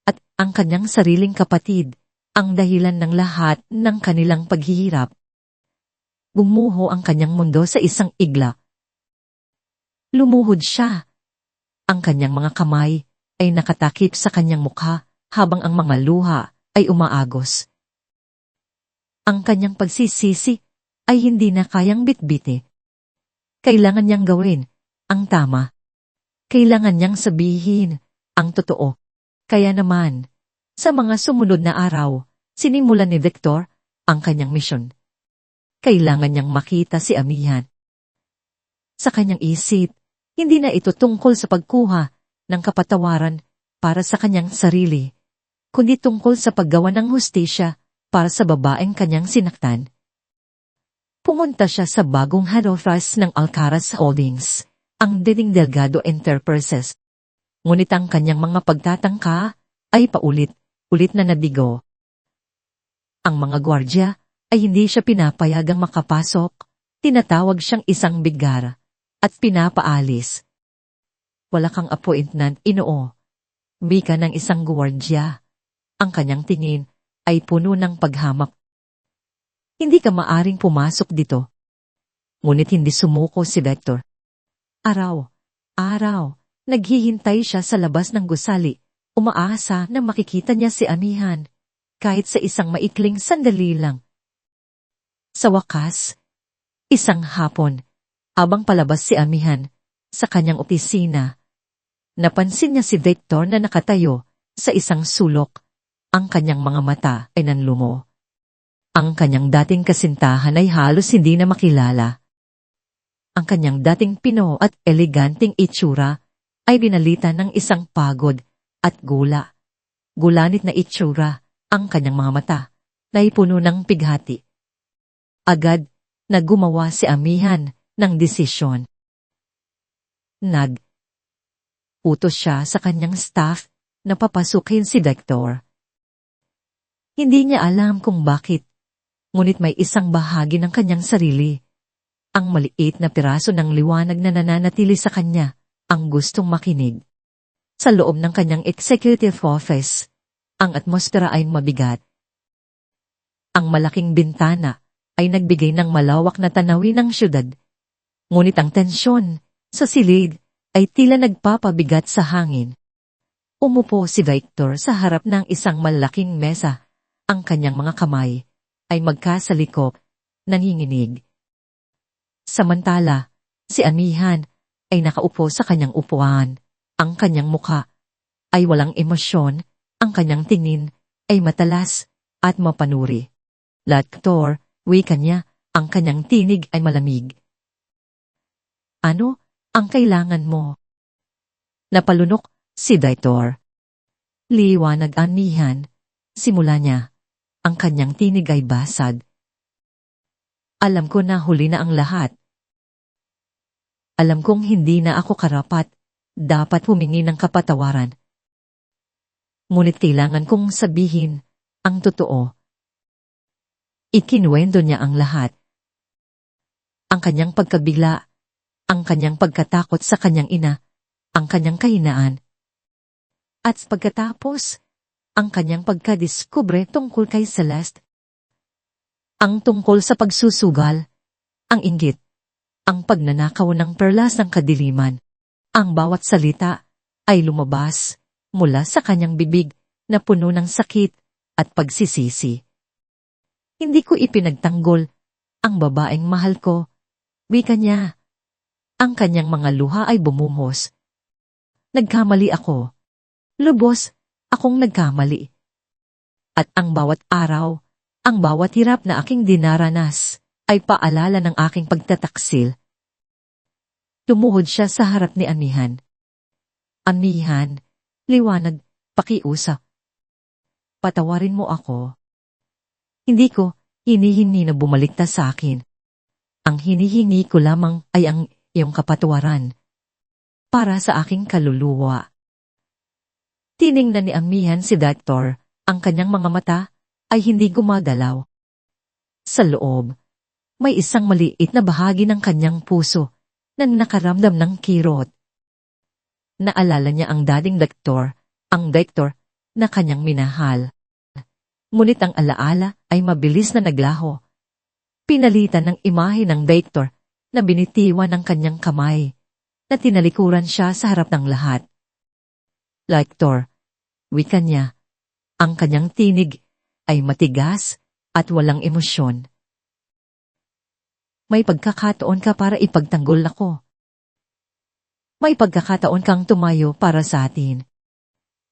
At ang kanyang sariling kapatid, ang dahilan ng lahat ng kanilang paghihirap. Gumuho ang kanyang mundo sa isang igla. Lumuhod siya. Ang kanyang mga kamay ay nakatakip sa kanyang mukha habang ang mga luha ay umaagos. Ang kanyang pagsisisi ay hindi na kayang bitbiti. Kailangan niyang gawin ang tama. Kailangan niyang sabihin ang totoo. Kaya naman, sa mga sumunod na araw, sinimulan ni Victor ang kanyang misyon. Kailangan niyang makita si amihan. Sa kanyang isip, hindi na ito tungkol sa pagkuha ng kapatawaran para sa kanyang sarili, kundi tungkol sa paggawa ng hustisya para sa babaeng kanyang sinaktan. Pumunta siya sa bagong head office ng Alcaraz Holdings, ang Dining Delgado Enterprises. Ngunit ang kanyang mga pagtatangka ay paulit-ulit na nabigo. Ang mga gwardya ay hindi siya pinapayagang makapasok, tinatawag siyang isang bigara, at pinapaalis. Wala kang appointment, Inoo. Bika ng isang gwardya. Ang kanyang tingin ay puno ng paghamak. Hindi ka maaring pumasok dito. Ngunit hindi sumuko si Vector. Araw, naghihintay siya sa labas ng gusali, umaasa na makikita niya si Amihan, kahit sa isang maikling sandali lang. Sa wakas, isang hapon, habang palabas si Amihan sa kanyang opisina, napansin niya si Vector na nakatayo sa isang sulok. Ang kanyang mga mata ay nanlumo. Ang kanyang dating kasintahan ay halos hindi na makilala. Ang kanyang dating pino at eleganting itsura ay binalitan ng isang pagod at gula. Gulanit na itsura ang kanyang mga mata na ipuno ng pighati. Agad na gumawa si Amihan ng desisyon. Utos siya sa kanyang staff na papasukin si Vector. Hindi niya alam kung bakit, ngunit may isang bahagi ng kanyang sarili, ang maliit na piraso ng liwanag na nananatili sa kanya, ang gustong makinig. Sa loob ng kanyang executive office, ang atmosfera ay mabigat. Ang malaking bintana ay nagbigay ng malawak na tanawin ng syudad, ngunit ang tensyon sa silid ay tila nagpapabigat sa hangin. Umupo si Vector sa harap ng isang malaking mesa. Ang kanyang mga kamay ay magkasalikop, nanginginig. Samantala, si Amihan ay nakaupo sa kanyang upuan. Ang kanyang mukha ay walang emosyon, ang kanyang tingin ay matalas at mapanuri. Vector, wika niya, ang kanyang tinig ay malamig. Ano ang kailangan mo? Napalunok si Vector. Liwanag Amihan, simula niya. Ang kanyang tinig ay basag. Alam ko na huli na ang lahat. Alam kong hindi na ako karapat, dapat humingi ng kapatawaran. Ngunit kailangan kong sabihin ang totoo. Ikinuwento niya ang lahat. Ang kanyang pagkabigla, ang kanyang pagkatakot sa kanyang ina, ang kanyang kahinaan. At pagkatapos, ang kanyang pagkadiskubre tungkol kay Celeste. Ang tungkol sa pagsusugal, ang inggit, ang pagnanakaw ng perlas ng kadiliman. Ang bawat salita ay lumabas mula sa kanyang bibig na puno ng sakit at pagsisisi. Hindi ko ipinagtanggol ang babaeng mahal ko, wika niya. Ang kanyang mga luha ay bumuhos. Nagkamali ako. Lubos, akong nagkamali. At ang bawat araw, ang bawat hirap na aking dinaranas, ay paalala ng aking pagtataksil. Tumuhod siya sa harap ni Amihan. Amihan, liwanag, pakiusap. Patawarin mo ako. Hindi ko hinihingi na bumalik ka sa akin. Ang hinihingi ko lamang ay ang iyong kapatawaran para sa aking kaluluwa. Tiningnan ni Amihan si Vector, ang kanyang mga mata ay hindi gumagalaw. Sa loob, may isang maliit na bahagi ng kanyang puso na nakaramdam ng kirot. Naalala niya ang dating Vector, ang Vector na kanyang minahal. Ngunit ang alaala ay mabilis na naglaho. Pinalitan ng imahe ng Vector na binitiwan ng kanyang kamay, na tinalikuran siya sa harap ng lahat. Vector, wika niya, ang kanyang tinig ay matigas at walang emosyon. May pagkakataon ka para ipagtanggol ako. May pagkakataon kang tumayo para sa atin.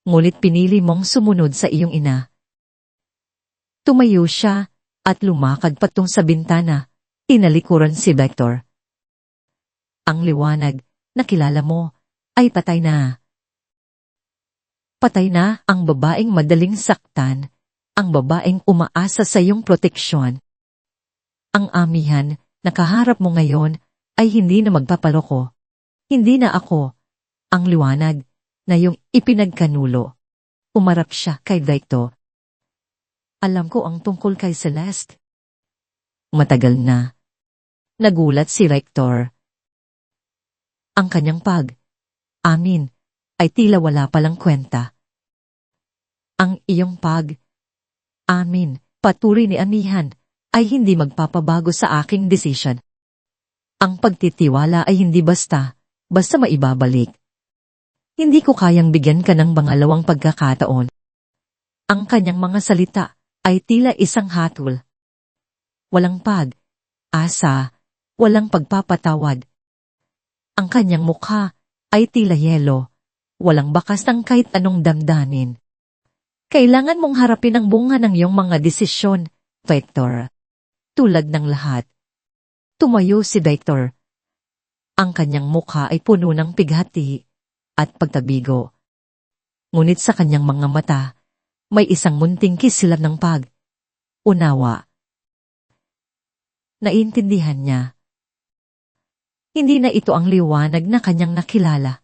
Ngunit pinili mong sumunod sa iyong ina. Tumayo siya at lumakad patung sa bintana, tinalikuran si Vector. Ang liwanag na kilala mo ay patay na. Patay na ang babaeng madaling saktan, ang babaeng umaasa sa iyong proteksyon. Ang Amihan na kaharap mo ngayon ay hindi na magpapaloko. Hindi na ako, ang liwanag, na iyong ipinagkanulo. Umarap siya kay Vector. Alam ko ang tungkol kay Celeste. Matagal na. Nagulat si Vector. Ang kanyang amin, ay tila wala palang kwenta. Ang iyong pag-amin, patuloy ni amihan, ay hindi magpapabago sa aking desisyon. Ang pagtitiwala ay hindi basta maibabalik. Hindi ko kayang bigyan ka ng pangalawang pagkakataon. Ang kanyang mga salita ay tila isang hatol. Walang pag-asa, walang pagpapatawad. Ang kanyang mukha ay tila yelo, walang bakas ng kahit anong damdamin. Kailangan mong harapin ang bunga ng iyong mga desisyon, Victor. Tulad ng lahat. Tumayo si Victor. Ang kanyang mukha ay puno ng pighati at pagtabigo. Ngunit sa kanyang mga mata, may isang munting kislap ng pag-unawa. Naiintindihan niya. Hindi na ito ang liwanag na kanyang nakilala.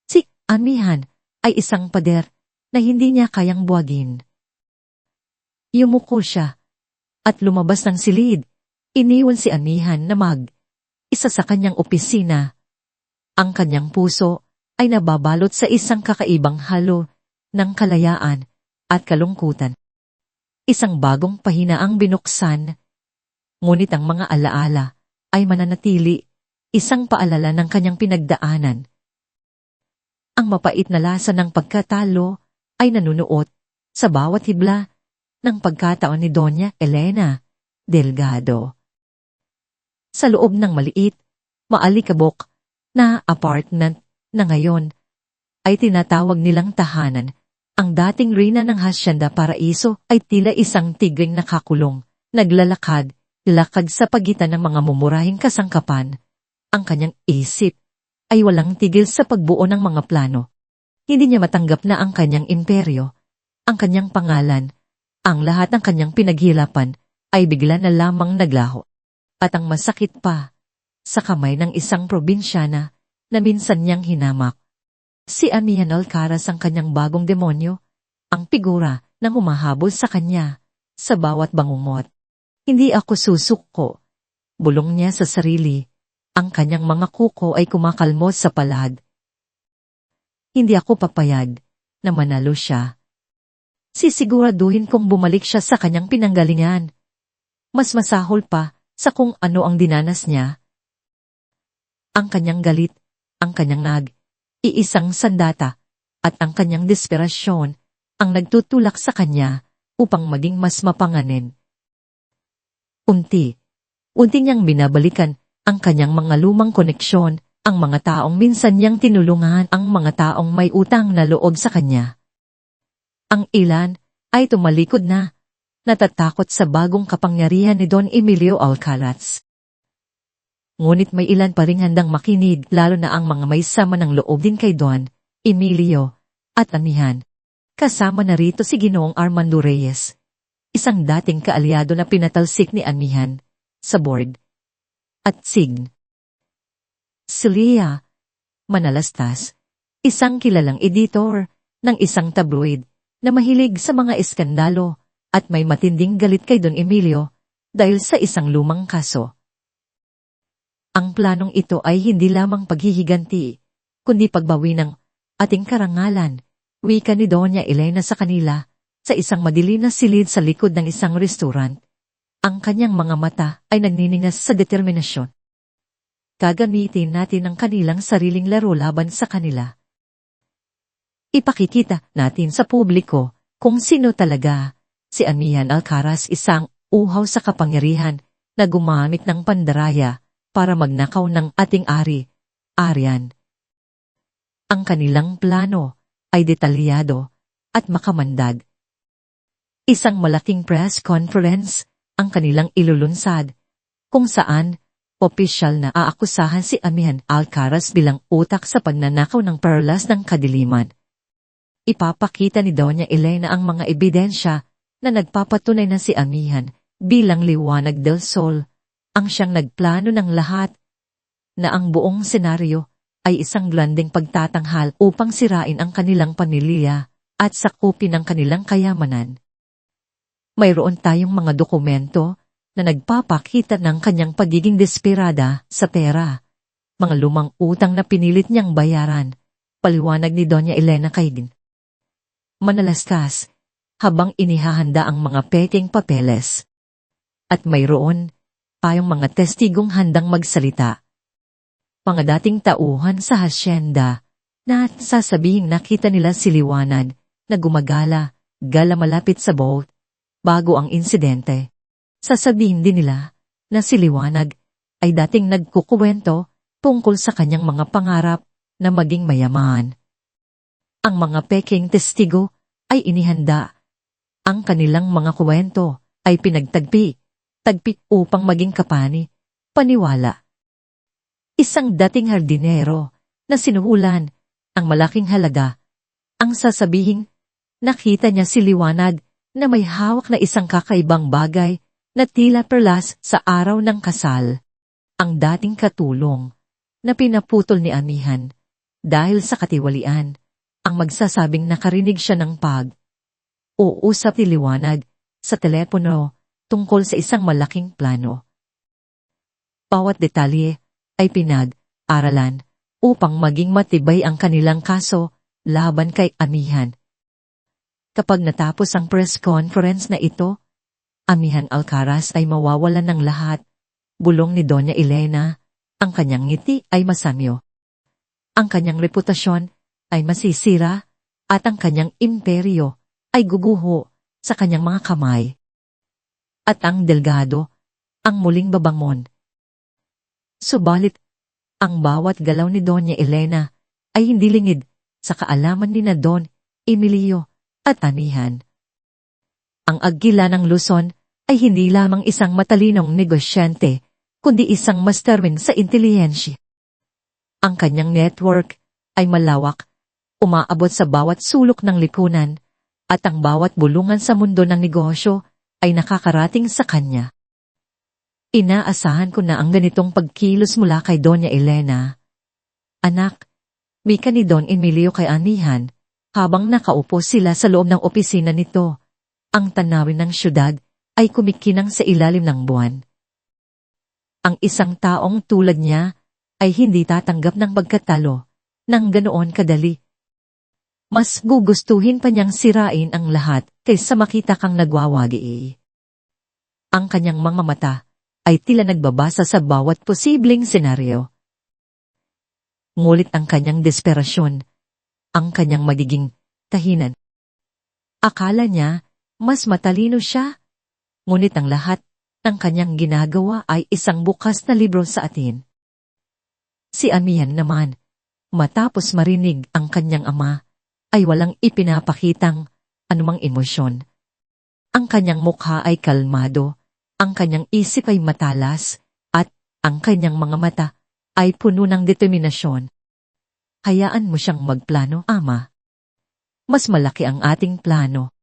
Si amihan ay isang pader na hindi niya kayang buwagin. Yumuko siya at lumabas ng silid. Iniwan si amihan na isa sa kanyang opisina. Ang kanyang puso ay nababalot sa isang kakaibang halo ng kalayaan at kalungkutan. Isang bagong pahina ang binuksan, ngunit ang mga alaala ay mananatili, isang paalala ng kanyang pinagdaanan. Ang mapait na lasa ng pagkatalo ay nanunuot sa bawat hibla ng pagkataon ni Doña Elena Delgado. Sa loob ng maliit, maalikabok na apartment na ngayon ay tinatawag nilang tahanan, ang dating reyna ng Hacienda Paraiso ay tila isang tigring nakakulong, naglalakad sa pagitan ng mga mumurahing kasangkapan. Ang kanyang isip ay walang tigil sa pagbuo ng mga plano. Hindi niya matanggap na ang kanyang imperyo, ang kanyang pangalan, ang lahat ng kanyang pinaghirapan ay bigla na lamang naglaho. At ang masakit pa, sa kamay ng isang probinsyana na minsan niyang hinamak. Si Amihan Alcaraz ang kanyang bagong demonyo, ang figura na humahabol sa kanya sa bawat bangungot. Hindi ako susuko, bulong niya sa sarili. Ang kanyang mga kuko ay kumakalmot sa palad. Hindi ako papayag na manalo siya. Sisiguraduhin kong bumalik siya sa kanyang pinanggalingan. Mas masahol pa sa kung ano ang dinanas niya. Ang kanyang galit, ang kanyang iisang sandata, at ang kanyang desperasyon ang nagtutulak sa kanya upang maging mas mapanganin. Unti niyang binabalikan ang kanyang mga lumang koneksyon, ang mga taong minsan niyang tinulungan, ang mga taong may utang na loob sa kanya. Ang ilan ay tumalikod na, natatakot sa bagong kapangyarihan ni Don Emilio Alcaraz. Ngunit may ilan pa ring handang makinig, lalo na ang mga may sama ng loob din kay Don Emilio at amihan. Kasama na rito si Ginoong Armando Reyes, isang dating kaalyado na pinatalsik ni amihan sa board. At Celia Manalastas, isang kilalang editor ng isang tabloid na mahilig sa mga eskandalo at may matinding galit kay Don Emilio dahil sa isang lumang kaso. Ang planong ito ay hindi lamang paghihiganti, kundi pagbawi ng ating karangalan, wika ni Doña Elena sa kanila, sa isang madilim na silid sa likod ng isang restaurant. Ang kanyang mga mata ay nagniningas sa determinasyon. Gagamitin natin ang kanilang sariling laro laban sa kanila. Ipakikita natin sa publiko kung sino talaga si Amihan Alcaraz, isang uhaw sa kapangyarihan na gumamit ng pandaraya para magnakaw ng ating ari-arian. Ang kanilang plano ay detalyado at makamandag. Isang malaking press conference ang kanilang ilulunsad, kung saan opisyal na aakusahan si Amihan Alcaraz bilang utak sa pagnanakaw ng perlas ng kadiliman. Ipapakita ni Doña Elena ang mga ebidensya na nagpapatunay na si Amihan bilang liwanag del sol ang siyang nagplano ng lahat, na ang buong senaryo ay isang glandeng pagtatanghal upang sirain ang kanilang pamilya at sakupin ang kanilang kayamanan. Mayroon tayong mga dokumento na nagpapakita ng kanyang pagiging desperada sa pera, mga lumang utang na pinilit niyang bayaran, paliwanag ni Doña Elena kay Din. manalaskas, habang inihahanda ang mga peking papeles. At mayroon tayong mga testigong handang magsalita. Mga dating tauhan sa hasyenda na sasabihing nakita nila si Liwanag na gumagala malapit sa boat bago ang insidente. Sasabihin din nila na si Liwanag ay dating nagkukuwento tungkol sa kanyang mga pangarap na maging mayaman. Ang mga peking testigo ay inihanda. Ang kanilang mga kuwento ay pinagtagpi upang maging paniwala. Isang dating hardinero na sinuhulan ang malaking halaga, ang sasabihing nakita niya si Liwanag na may hawak na isang kakaibang bagay na tila perlas sa araw ng kasal. Ang dating katulong na pinaputol ni Amihan dahil sa katiwalian, ang magsasabing nakarinig siya ng uusap ni Liwanag sa telepono tungkol sa isang malaking plano. Bawat detalye ay pinag-aralan upang maging matibay ang kanilang kaso laban kay Amihan. Kapag natapos ang press conference na ito, Amihan Alcaraz ay mawawalan ng lahat. Bulong ni Doña Elena, ang kanyang ngiti ay masamyo. Ang kanyang reputasyon ay masisira at ang kanyang imperyo ay guguho sa kanyang mga kamay. At ang delgado, ang muling babangon. Subalit, ang bawat galaw ni Doña Elena ay hindi lingid sa kaalaman ni na Don Emilio at Amihan. Ang agila ng Luzon ay hindi lamang isang matalinong negosyante, kundi isang mastermin sa intelihensya. Ang kanyang network ay malawak, umaabot sa bawat sulok ng lipunan, at ang bawat bulungan sa mundo ng negosyo ay nakakarating sa kanya. Inaasahan ko na ang ganitong pagkilos mula kay Doña Elena. Anak, wika ni Don Emilio kay Amihan, habang nakaupo sila sa loob ng opisina nito. Ang tanawin ng syudad ay kumikinang sa ilalim ng buwan. Ang isang taong tulad niya ay hindi tatanggap ng pagkatalo ng ganoon kadali. Mas gugustuhin pa niyang sirain ang lahat kaysa makita kang nagwawagi. Ang kanyang mga mata ay tila nagbabasa sa bawat posibleng senaryo. Ngulit ang kanyang desperasyon, ang kanyang magiging tahinan. Akala niya mas matalino siya, ngunit ang lahat ng kanyang ginagawa ay isang bukas na libro sa atin. Si Amihan naman, matapos marinig ang kanyang ama, ay walang ipinapakitang anumang emosyon. Ang kanyang mukha ay kalmado, ang kanyang isip ay matalas, at ang kanyang mga mata ay puno ng determinasyon. Hayaan mo siyang magplano, Ama. Mas malaki ang ating plano.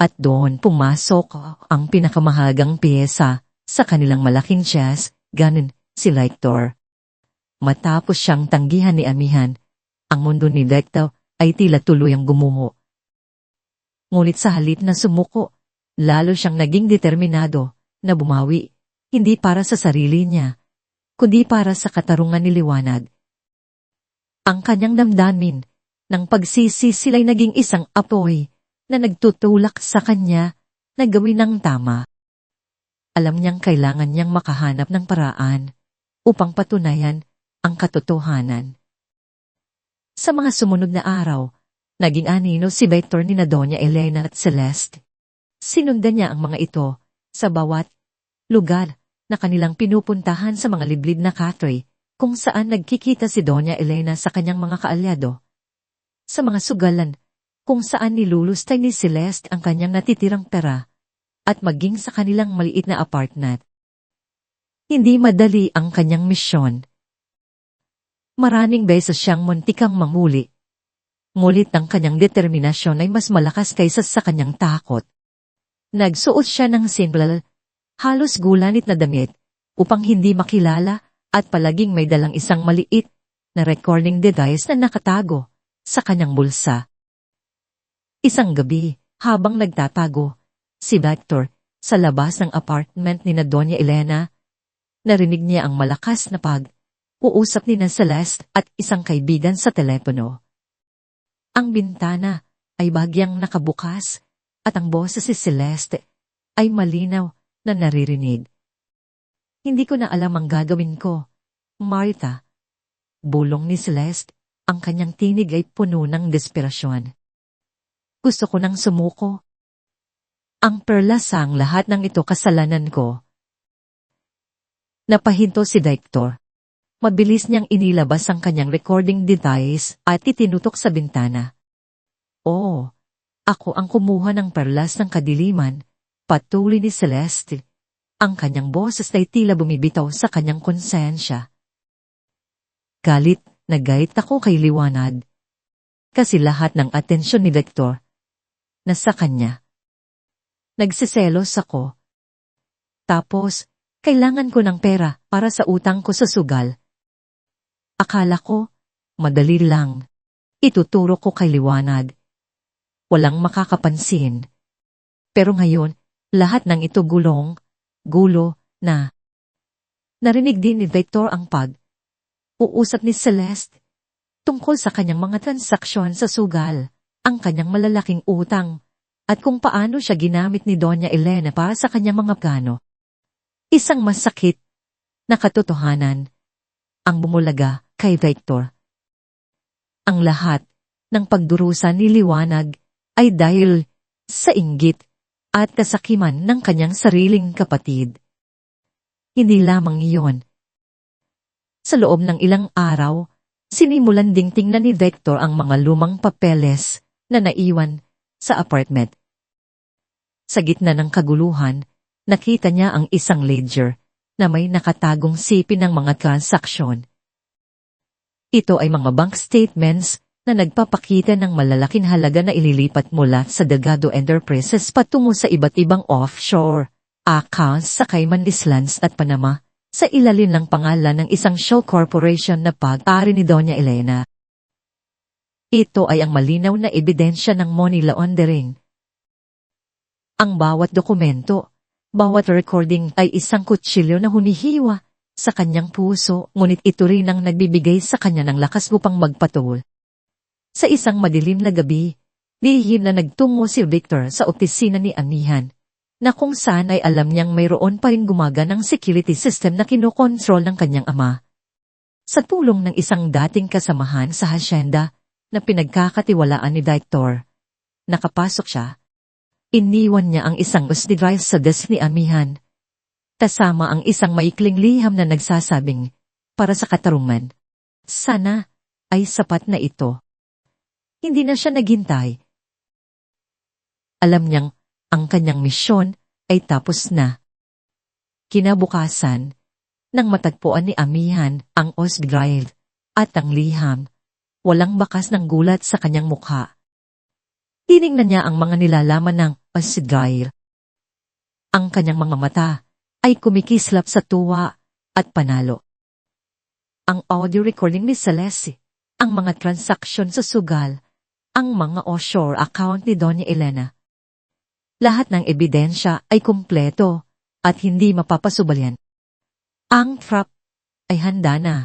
At doon pumasok ang pinakamahagang piyesa sa kanilang malaking chess, ganun si Lector. Matapos siyang tanggihan ni Amihan, ang mundo ni Lector ay tila tuluyang gumuho. Ngunit sa halip na sumuko, lalo siyang naging determinado na bumawi, hindi para sa sarili niya, kundi para sa katarungan ni Liwanag. Ang kanyang damdamin ng pagsisisi ay naging isang apoy na nagtutulak sa kanya na gawin ng tama. Alam niyang kailangan niyang makahanap ng paraan upang patunayan ang katotohanan. Sa mga sumunod na araw, naging anino si Victor ni na Doña Elena at Celeste. Sinundan niya ang mga ito sa bawat lugar na kanilang pinupuntahan sa mga liblib na katoy kung saan nagkikita si Doña Elena sa kanyang mga kaalyado. Sa mga sugalan kung saan nilulustay ni Celeste ang kanyang natitirang pera at maging sa kanilang maliit na apartment. Hindi madali ang kanyang misyon. Maraming beses siyang muntikang mamuli. Ngunit ang kanyang determinasyon ay mas malakas kaysa sa kanyang takot. Nagsuot siya ng simple, halos gulanit na damit upang hindi makilala at palaging may dalang isang maliit na recording device na nakatago sa kanyang bulsa. Isang gabi, habang nagtatago, si Victor sa labas ng apartment ni na Doña Elena, narinig niya ang malakas na pag-uusap ni na Celeste at isang kaibigan sa telepono. Ang bintana ay bagyang nakabukas at ang boses si Celeste ay malinaw na naririnig. Hindi ko na alam ang gagawin ko, Martha. Bulong ni Celeste, ang kanyang tinig ay puno ng desperasyon. Gusto ko nang sumuko. Ang perlas ang lahat ng ito kasalanan ko. Napahinto si Victor. Mabilis niyang inilabas ang kanyang recording device at itinutok sa bintana. Oo, ako ang kumuha ng perlas ng kadiliman, patuloy ni Celeste. Ang kanyang boses ay tila bumibitaw sa kanyang konsensya. Galit na galit ako kay Liwanag. Kasi lahat ng atensyon ni Victor nasa kanya. Nagsiselos ako. Tapos, kailangan ko ng pera para sa utang ko sa sugal. Akala ko, madali lang. Ituturo ko kay Liwanag. Walang makakapansin. Pero ngayon, lahat ng ito gulo na. Narinig din ni Victor ang uusap ni Celeste tungkol sa kanyang mga transaksyon sa sugal, ang kanyang malalaking utang, at kung paano siya ginamit ni Doña Elena para sa kanyang mga plano. Isang masakit na katotohanan ang bumulaga kay Victor. Ang lahat ng pagdurusa ni Liwanag ay dahil sa inggit at kasakiman ng kanyang sariling kapatid. Hindi lamang iyon. Sa loob ng ilang araw, sinimulan ding tingnan ni Victor ang mga lumang papeles na naiwan sa apartment. Sa gitna ng kaguluhan, nakita niya ang isang ledger na may nakatagong sipin ng mga transaksyon. Ito ay mga bank statements na nagpapakita ng malalaking halaga na ililipat mula sa Delgado Enterprises patungo sa iba't ibang offshore accounts sa Cayman Islands at Panama sa ilalim ng pangalan ng isang shell corporation na pag-ari ni Doña Elena. Ito ay ang malinaw na ebidensya ng money laundering. Ang bawat dokumento, bawat recording ay isang kutsilyo na hunihiwa sa kanyang puso, ngunit ito rin ang nagbibigay sa kanya ng lakas upang magpatuloy. Sa isang madilim na gabi, lihim na nagtungo si Victor sa opisina ni Amihan, na kung saan ay alam niyang mayroon pa rin gumaganang security system na kinokontrol ng kanyang ama. Sa tulong ng isang dating kasamahan sa hasyenda na pinagkakatiwalaan ni Victor, nakapasok siya. Iniwan niya ang isang USB drive sa desk ni Amihan, kasama ang isang maikling liham na nagsasabing, para sa katarungan. Sana ay sapat na ito. Hindi na siya naghintay. Alam niyang ang kanyang misyon ay tapos na. Kinabukasan, nang matagpuan ni Amihan ang USB drive at ang liham, walang bakas ng gulat sa kanyang mukha. Tiningnan niya ang mga nilalaman ng USB drive. Ang kanyang mga mata ay kumikislap sa tuwa at panalo. Ang audio recording ni Celeste, ang mga transaksyon sa sugal, ang mga offshore account ni Doña Elena. Lahat ng ebidensya ay kumpleto at hindi mapapasubalyan. Ang trap ay handa na.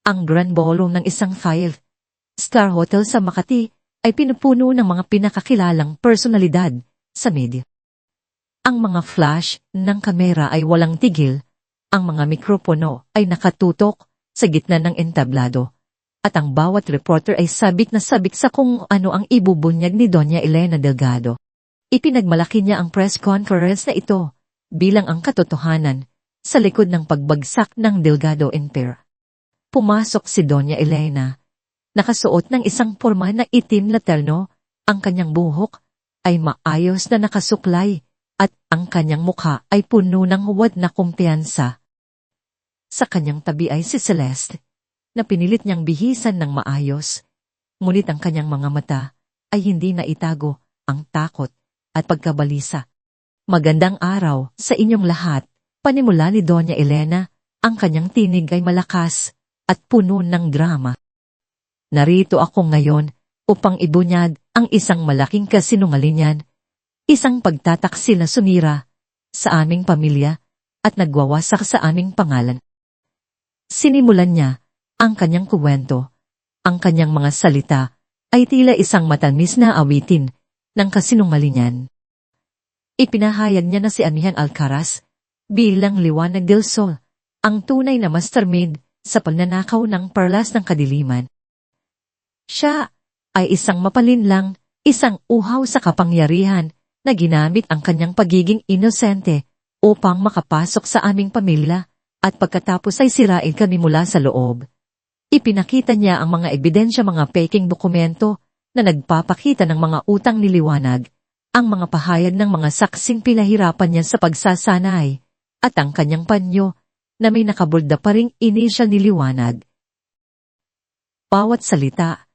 Ang grand ballroom ng isang five-star hotel sa Makati ay pinupuno ng mga pinakakilalang personalidad sa media. Ang mga flash ng kamera ay walang tigil, ang mga mikropono ay nakatutok sa gitna ng entablado. At ang bawat reporter ay sabik na sabik sa kung ano ang ibubunyag ni Doña Elena Delgado. Ipinagmalaki niya ang press conference na ito bilang ang katotohanan sa likod ng pagbagsak ng Delgado Empire. Pumasok si Doña Elena, nakasuot ng isang porma na itim na terno, ang kanyang buhok ay maayos na nakasuklay at ang kanyang mukha ay puno ng huwad na kumpiyansa. Sa kanyang tabi ay si Celeste, na pinilit niyang bihisan ng maayos, ngunit ang kanyang mga mata ay hindi na itago ang takot at pagkabalisa. Magandang araw sa inyong lahat, panimula ni Doña Elena, ang kanyang tinig ay malakas at puno ng drama. Narito ako ngayon upang ibunyag ang isang malaking kasinungalingan, isang pagtataksil na sumira sa aming pamilya at nagwawasak sa aming pangalan. Sinimulan niya ang kanyang kuwento, ang kanyang mga salita ay tila isang matamis na awitin ng kasinungalingan. Ipinahayag niya na si Amihan Alcaraz bilang Liwanag del Sol, ang tunay na mastermind sa pagnanakaw ng perlas ng kadiliman. Siya ay isang mapalinlang, isang uhaw sa kapangyarihan na ginamit ang kanyang pagiging inosente upang makapasok sa aming pamilya at pagkatapos ay sirain kami mula sa loob. Ipinakita niya ang mga ebidensya, mga peking dokumento na nagpapakita ng mga utang ni Liwanag, ang mga pahayag ng mga saksing pinahirapan niya sa pagsasanay, at ang kanyang panyo na may nakabulda pa ring inisyal ni Liwanag. Bawat salita,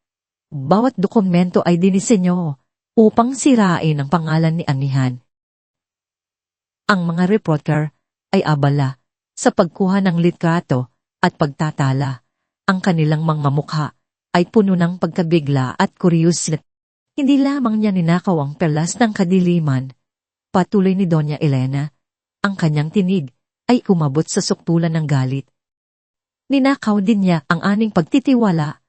bawat dokumento ay dinisenyo upang sirain ang pangalan ni Amihan. Ang mga reporter ay abala sa pagkuha ng litrato at pagtatala. Ang kanilang mga mukha ay puno ng pagkabigla at kuryosidad. Hindi lamang niya ninakaw ang perlas ng kadiliman. Patuloy ni Doña Elena, ang kanyang tinig ay umabot sa suktulan ng galit. Ninakaw din niya ang aming pagtitiwala,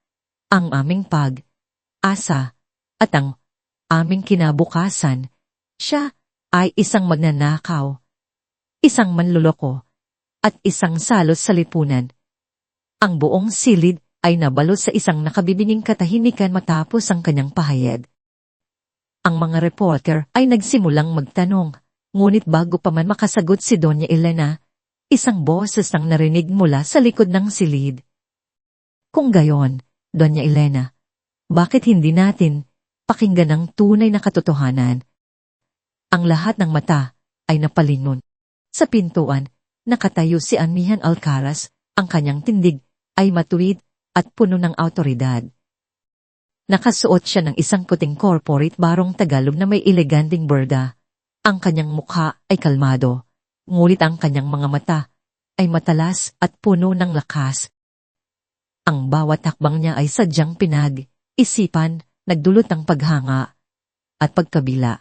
ang aming pag-asa, at ang aming kinabukasan. Siya ay isang magnanakaw, isang manluloko, at isang salot sa lipunan. Ang buong silid ay nabalot sa isang nakabibinging katahimikan matapos ang kanyang pahayag. Ang mga reporter ay nagsimulang magtanong, ngunit bago pa man makasagot si Doña Elena, isang boses ang narinig mula sa likod ng silid. Kung gayon, Doña Elena, bakit hindi natin pakinggan ang tunay na katotohanan? Ang lahat ng mata ay napalingon. Sa pintuan, nakatayo si Amihan Alcaraz, ang kanyang tindig ay matuwid at puno ng awtoridad. Nakasuot siya ng isang puting corporate barong Tagalog na may eleganteng berda. Ang kanyang mukha ay kalmado, ngunit ang kanyang mga mata ay matalas at puno ng lakas. Ang bawat hakbang niya ay sadyang pinag-isipan, nagdulot ng paghanga at pagkabila.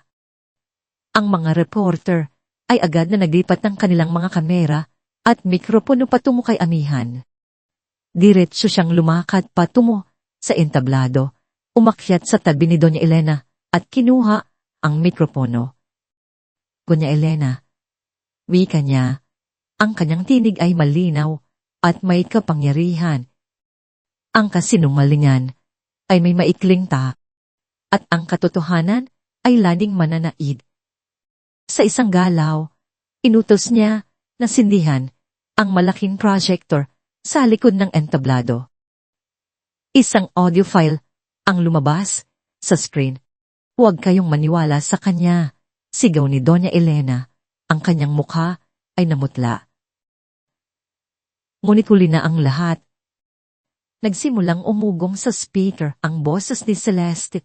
Ang mga reporter ay agad na naglipat ng kanilang mga kamera at mikropono patungo kay Amihan. Diretso siyang lumakad patungo sa entablado, umakyat sa tabi ni Doña Elena at kinuha ang mikropono. Doña Elena, wika niya, ang kanyang tinig ay malinaw at may kapangyarihan. Ang kasinungalingan ay may maikling tak, at ang katotohanan ay laging mananaid. Sa isang galaw, inutos niya na sindihan ang malaking projector sa likod ng entablado. Isang audio file ang lumabas sa screen. Huwag kayong maniwala sa kanya, sigaw ni Doña Elena. Ang kanyang mukha ay namutla. Ngunit huli na ang lahat. Nagsimulang umugong sa speaker ang boses ni Celeste,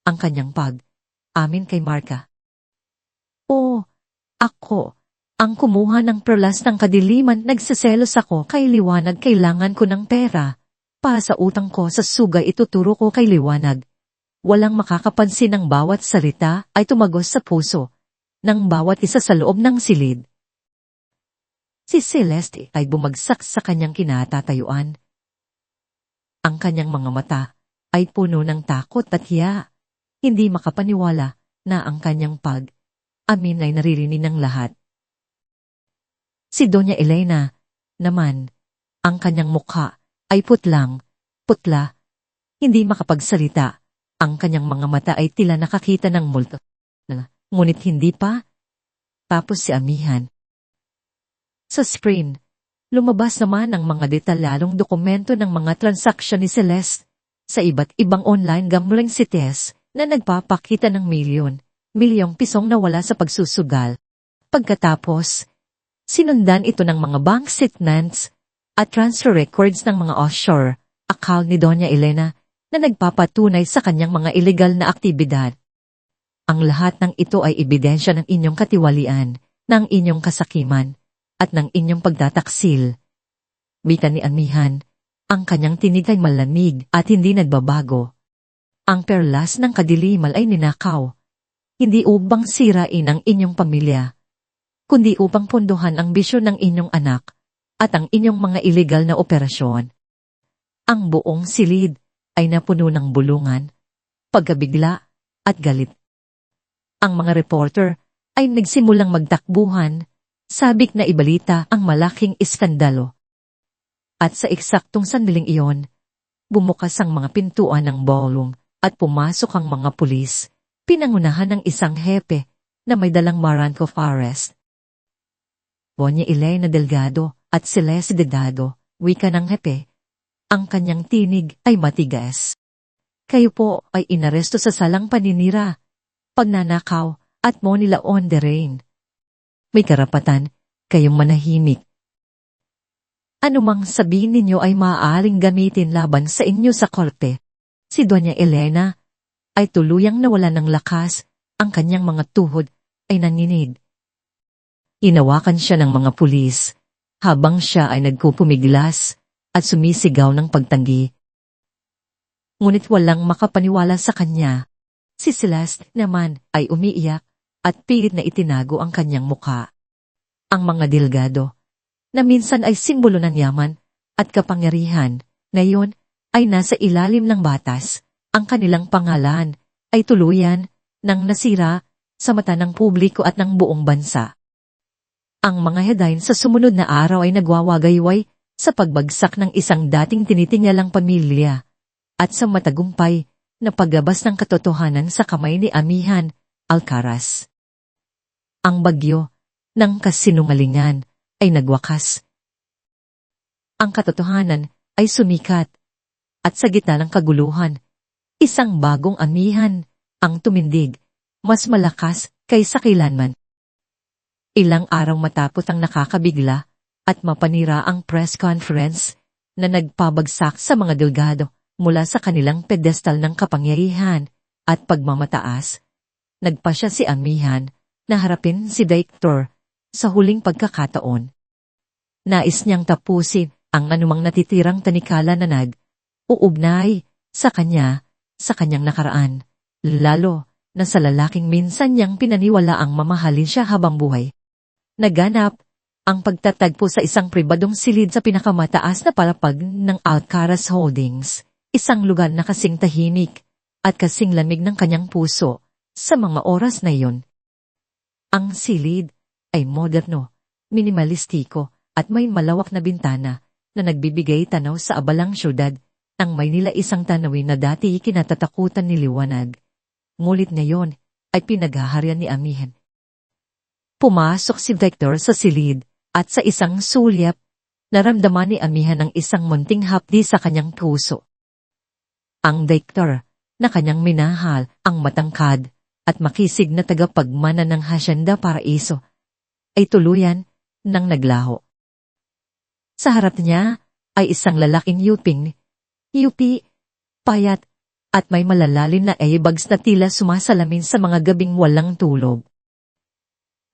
ang kanyang pag-amin kay Marca. Oh, ako, ang kumuha ng perlas ng kadiliman, nagseselos ako kay Liwanag, kailangan ko ng pera. Para sa utang ko sa sugay ituturo ko kay Liwanag. Walang makakapansin, ng bawat salita ay tumagos sa puso ng bawat isa sa loob ng silid. Si Celeste ay bumagsak sa kanyang kinatatayuan. Ang kanyang mga mata ay puno ng takot at hiya. Hindi makapaniwala na ang kanyang pag-amin ay naririnig ng lahat. Si Doña Elena naman, ang kanyang mukha ay putla, hindi makapagsalita. Ang kanyang mga mata ay tila nakakita ng multo. Ngunit hindi pa. Tapos si Amihan. Sa screen, lumabas naman ang mga detalyadong dokumento ng mga transaksyon ni Celeste sa iba't ibang online gambling sites na nagpapakita ng milyong pisong nawala sa pagsusugal. Pagkatapos, sinundan ito ng mga bank statements at transfer records ng mga offshore account ni Doña Elena na nagpapatunay sa kanyang mga ilegal na aktibidad. Ang lahat ng ito ay ebidensya ng inyong katiwalian, ng inyong kasakiman, at ng inyong pagtataksil. Wika ni Amihan, ang kanyang tinig ay malamig at hindi nagbabago. Ang perlas ng kadiliman ay ninakaw, hindi upang sirain ang inyong pamilya, kundi upang punduhan ang bisyon ng inyong anak at ang inyong mga ilegal na operasyon. Ang buong silid ay napuno ng bulungan, pagkabigla, at galit. Ang mga reporter ay nagsimulang magtakbuhan, sabik na ibalita ang malaking iskandalo. At sa eksaktong sandaling iyon, bumukas ang mga pintuan ng ballroom at pumasok ang mga pulis, pinangunahan ng isang hepe na may dalang warrant of arrest. Doña Elena Delgado at Celeste Dedado, wika ng hepe, ang kanyang tinig ay matigas. Kayo po ay inaresto sa salang paninira, pagnanakaw at money laundering. May karapatan kayong manahimik. Anumang sabihin ninyo ay maaaring gamitin laban sa inyo sa korte. Si Doña Elena ay tuluyang nawalan ng lakas, ang kanyang mga tuhod ay nanginig. Inawakan siya ng mga pulis, habang siya ay nagpupumiglas at sumisigaw ng pagtanggi. Ngunit walang makapaniwala sa kanya. Si Celeste naman ay umiiyak at pilit na itinago ang kanyang muka. Ang mga Delgado, na minsan ay simbolo ng yaman at kapangyarihan, ngayon ay nasa ilalim ng batas. Ang kanilang pangalan ay tuluyan nang nasira sa mata ng publiko at ng buong bansa. Ang mga headline sa sumunod na araw ay nagwawagayway sa pagbagsak ng isang dating tinitinyalang pamilya at sa matagumpay na paggabas ng katotohanan sa kamay ni Amihan Alcaraz. Ang bagyo ng kasinungalingan ay nagwakas. Ang katotohanan ay sumikat at sa gitna ng kaguluhan, isang bagong Amihan ang tumindig, mas malakas kaysa kailanman. Ilang araw matapos ang nakakabigla at mapanira ang press conference na nagpabagsak sa mga Delgado mula sa kanilang pedestal ng kapangyarihan at pagmamataas, nagpasya si Amihan na harapin si Director sa huling pagkakataon. Nais niyang tapusin ang anumang natitirang tanikala na nag-uugnay sa kanyang nakaraan, lalo na sa lalaking minsan niyang pinaniwalaang mamahalin siya habang buhay. Naganap ang pagtatagpo sa isang pribadong silid sa pinakamataas na palapag ng Alcaraz Holdings, isang lugar na kasing tahimik at kasing lamig ng kanyang puso sa mga oras na iyon. Ang silid ay moderno, minimalistiko at may malawak na bintana na nagbibigay tanaw sa abalang syudad ng Maynila, isang tanawin na dati kinatatakutan ni Liwanag. Ngunit ngayon ay pinaghaharian ni Amihan. Pumasok si Victor sa silid at sa isang sulyap, naramdaman ni Amihan ang isang munting hapdi sa kanyang puso. Ang Victor na kanyang minahal, ang matangkad at makisig na tagapagmana ng Hacienda Paraiso, ay tuluyan ng naglaho. Sa harap niya ay isang lalaking yupi, payat, at may malalalim na eyebags na tila sumasalamin sa mga gabing walang tulog.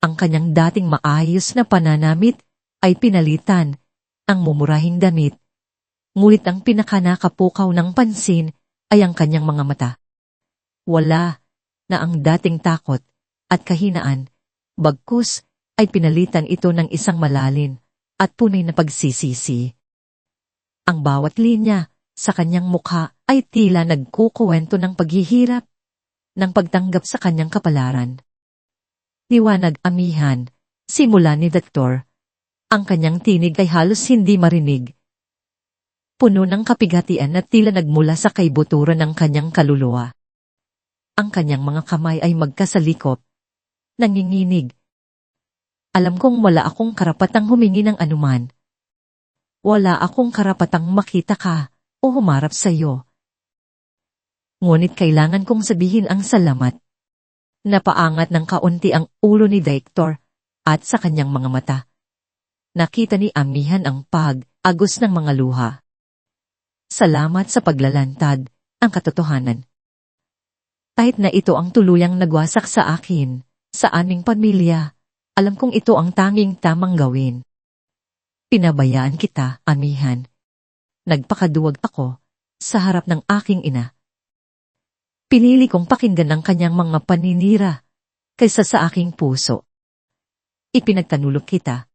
Ang kanyang dating maayos na pananamit ay pinalitan ang mumurahing damit, ngunit ang pinakanakapukaw ng pansin ay ang kanyang mga mata. Wala na ang dating takot at kahinaan, bagkus ay pinalitan ito ng isang malalim at punay na pagsisisi. Ang bawat linya sa kanyang mukha ay tila nagkukuwento ng paghihirap, ng pagtanggap sa kanyang kapalaran. Liwanag, Amihan, simula ni Doktor. Ang kanyang tinig ay halos hindi marinig. Puno ng kapighatian na tila nagmula sa kaibuturan ng kanyang kaluluwa. Ang kanyang mga kamay ay magkasalikop, nanginginig. Alam kong wala akong karapatang humingi ng anuman. Wala akong karapatang makita ka o humarap sa iyo. Ngunit kailangan kong sabihin ang salamat. Napaangat ng kaunti ang ulo ni Director at sa kanyang mga mata. Nakita ni Amihan ang pag-agos ng mga luha. Salamat sa paglalantad, ang katotohanan. Kahit na ito ang tuluyang nagwasak sa akin, sa aming pamilya, alam kong ito ang tanging tamang gawin. Pinabayaan kita, Amihan. Nagpakaduwag ako sa harap ng aking ina. Pinili kong pakinggan ang kanyang mga paninira kaysa sa aking puso. Ipinagtanulog kita.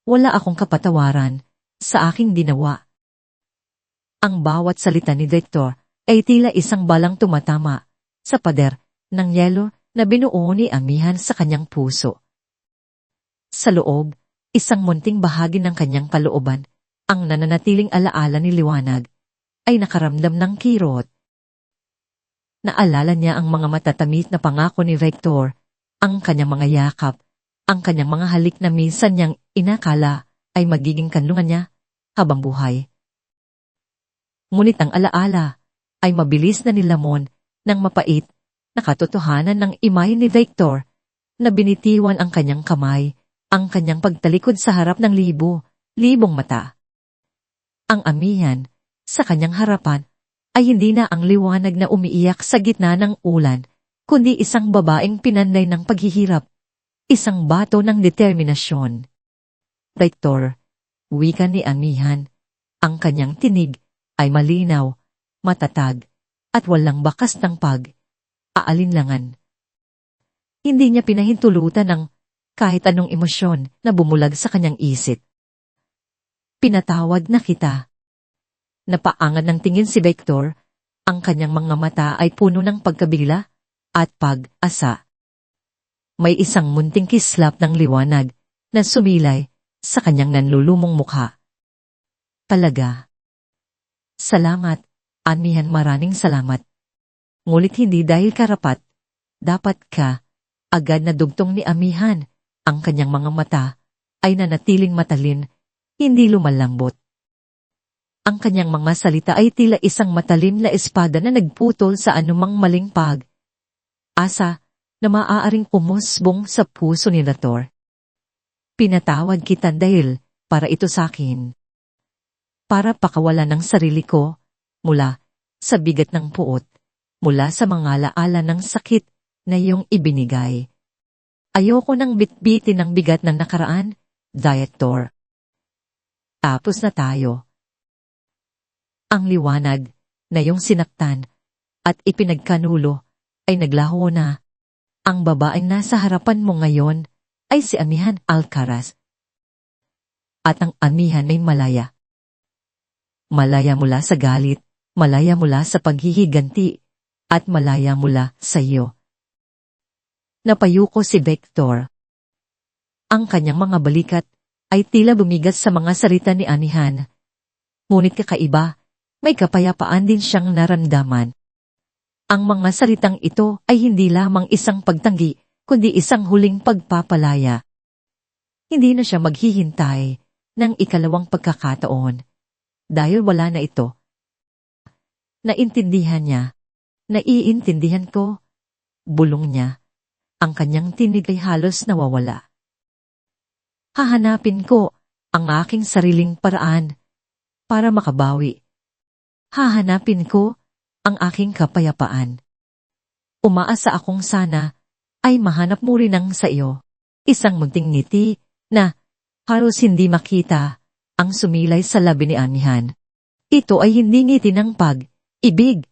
Wala akong kapatawaran sa aking ginawa. Ang bawat salita ni Director ay tila isang balang tumatama sa pader ng yelo na binuo ni Amihan sa kanyang puso. Sa loob, isang munting bahagi ng kanyang kalooban, ang nananatiling alaala ni Liwanag, ay nakaramdam ng kirot. Naalala niya ang mga matatamit na pangako ni Victor, ang kanyang mga yakap, ang kanyang mga halik na minsan niyang inakala ay magiging kanlungan niya habang buhay. Ngunit ang alaala ay mabilis na nilamon ng mapait na katotohanan ng imay ni Victor na binitiwan ang kanyang kamay, ang kanyang pagtalikod sa harap ng libong mata. Ang Amihan, sa kanyang harapan, ay hindi na ang Liwanag na umiiyak sa gitna ng ulan, kundi isang babaeng pinanday ng paghihirap, isang bato ng determinasyon. Victor, wika ni Amihan, ang kanyang tinig ay malinaw, matatag, at walang bakas ng pag-aalinlangan. Hindi niya pinahintulutan ng kahit anong emosyon na bumulag sa kanyang isip. Pinatawad na kita. Napaangan ng tingin si Victor, ang kanyang mga mata ay puno ng pagkabigla at pag-asa. May isang munting kislap ng liwanag na sumilay sa kanyang nanlulumong mukha. Talaga. Salamat, Amihan, maraming salamat. Ngulit hindi dahil karapat, dapat ka, agad na dugtong ni Amihan, ang kanyang mga mata ay nanatiling matalin, hindi lumalambot. Ang kanyang mga salita ay tila isang matalim na espada na nagputol sa anumang maling pag-asa na maaaring umusbong sa puso ni Victor. Pinatawad kita dahil para ito sa akin. Para pakawalan ng sarili ko, mula sa bigat ng puot, mula sa mga alaala ng sakit na iyong ibinigay. Ayoko nang bitbitin ng bigat ng nakaraan, Victor. Tapos na tayo. Ang liwanag na iyong sinaktan at ipinagkanulo ay naglaho na. Ang babaeng nasa harapan mo ngayon ay si Amihan Alcaraz. At ang Amihan ay malaya. Malaya mula sa galit, malaya mula sa paghihiganti, at malaya mula sa iyo. Napayuko si Victor. Ang kanyang mga balikat ay tila bumigas sa mga salita ni Amihan. Ngunit kakaiba, may kapayapaan din siyang naramdaman. Ang mga salitang ito ay hindi lamang isang pagtanggi, kundi isang huling pagpapalaya. Hindi na siya maghihintay ng ikalawang pagkakataon. Dahil wala na ito. Naintindihan niya. Naiintindihan ko. Bulong niya. Ang kanyang tinig ay halos nawawala. Hahanapin ko ang aking sariling paraan para makabawi. Hahanapin ko ang aking kapayapaan. Umaasa akong sana ay mahanap mo rin ang sa iyo. Isang munting ngiti na halos hindi makita ang sumilay sa labi ni Amihan. Ito ay hindi ngiti ng pag-ibig,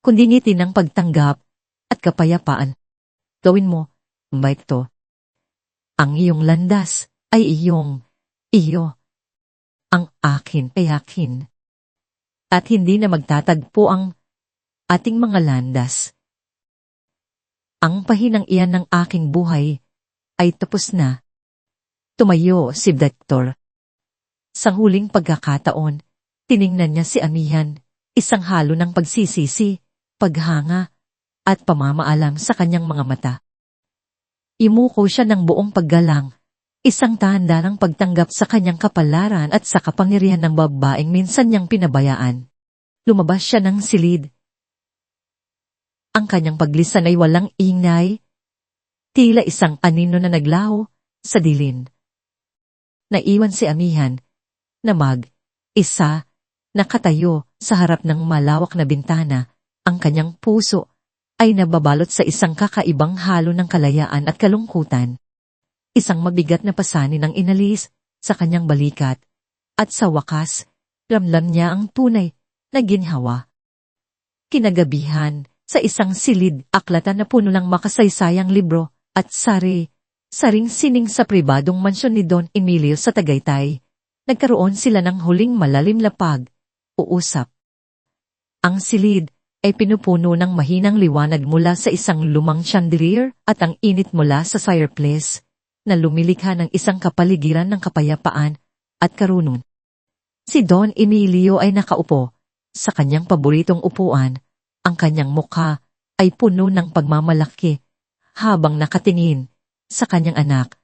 kundi ngiti ng pagtanggap at kapayapaan. Gawin mo, Victor. Ang iyong landas ay iyo. Ang akin ay akin. At hindi na magtatagpo ang ating mga landas. Ang pahinang iyan ng aking buhay ay tapos na. Tumayo si Victor. Sa huling pagkakataon, tiningnan niya si Amihan, isang halo ng pagsisisi, paghanga, at pamamaalam sa kanyang mga mata. Imuko siya ng buong paggalang, isang tanda ng pagtanggap sa kanyang kapalaran at sa kapangyarihan ng babaeng minsan niyang pinabayaan. Lumabas siya ng silid. Ang kanyang paglisan ay walang ingay, tila isang anino na naglaho sa dilim. Naiwan si Amihan, na mag-isa, nakatayo sa harap ng malawak na bintana, ang kanyang puso ay nababalot sa isang kakaibang halo ng kalayaan at kalungkutan. Isang mabigat na pasanin ang inalis sa kanyang balikat, at sa wakas, ramdam niya ang tunay na ginhawa. Kinagabihan, sa isang silid aklatan na puno ng makasaysayang libro at saring sining sa pribadong mansyon ni Don Emilio sa Tagaytay, nagkaroon sila ng huling malalim na pag-uusap. Ang silid ay pinupuno ng mahinang liwanag mula sa isang lumang chandelier at ang init mula sa fireplace na lumilikha ng isang kapaligiran ng kapayapaan at karunungan. Si Don Emilio ay nakaupo sa kanyang paboritong upuan. Ang kanyang mukha ay puno ng pagmamalaki habang nakatingin sa kanyang anak.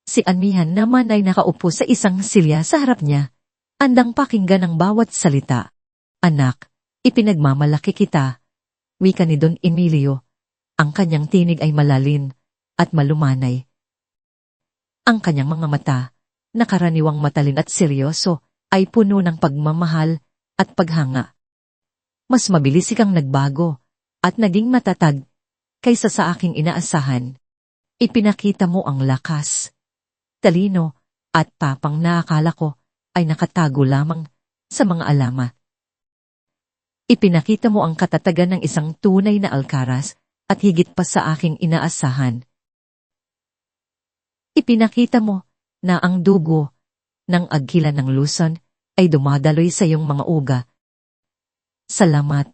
Si Amihan naman ay nakaupo sa isang silya sa harap niya, andang pakinggan ang bawat salita. Anak, ipinagmamalaki kita, wika ni Don Emilio. Ang kanyang tinig ay malalim at malumanay. Ang kanyang mga mata, na karaniwang matalin at seryoso, ay puno ng pagmamahal at paghanga. Mas mabilis ikang nagbago at naging matatag kaysa sa aking inaasahan. Ipinakita mo ang lakas, talino at tapang na akala ko ay nakatago lamang sa mga alamat. Ipinakita mo ang katatagan ng isang tunay na alkaraz at higit pa sa aking inaasahan. Ipinakita mo na ang dugo ng agkilan ng Luzon ay dumadaloy sa iyong mga uga. Salamat,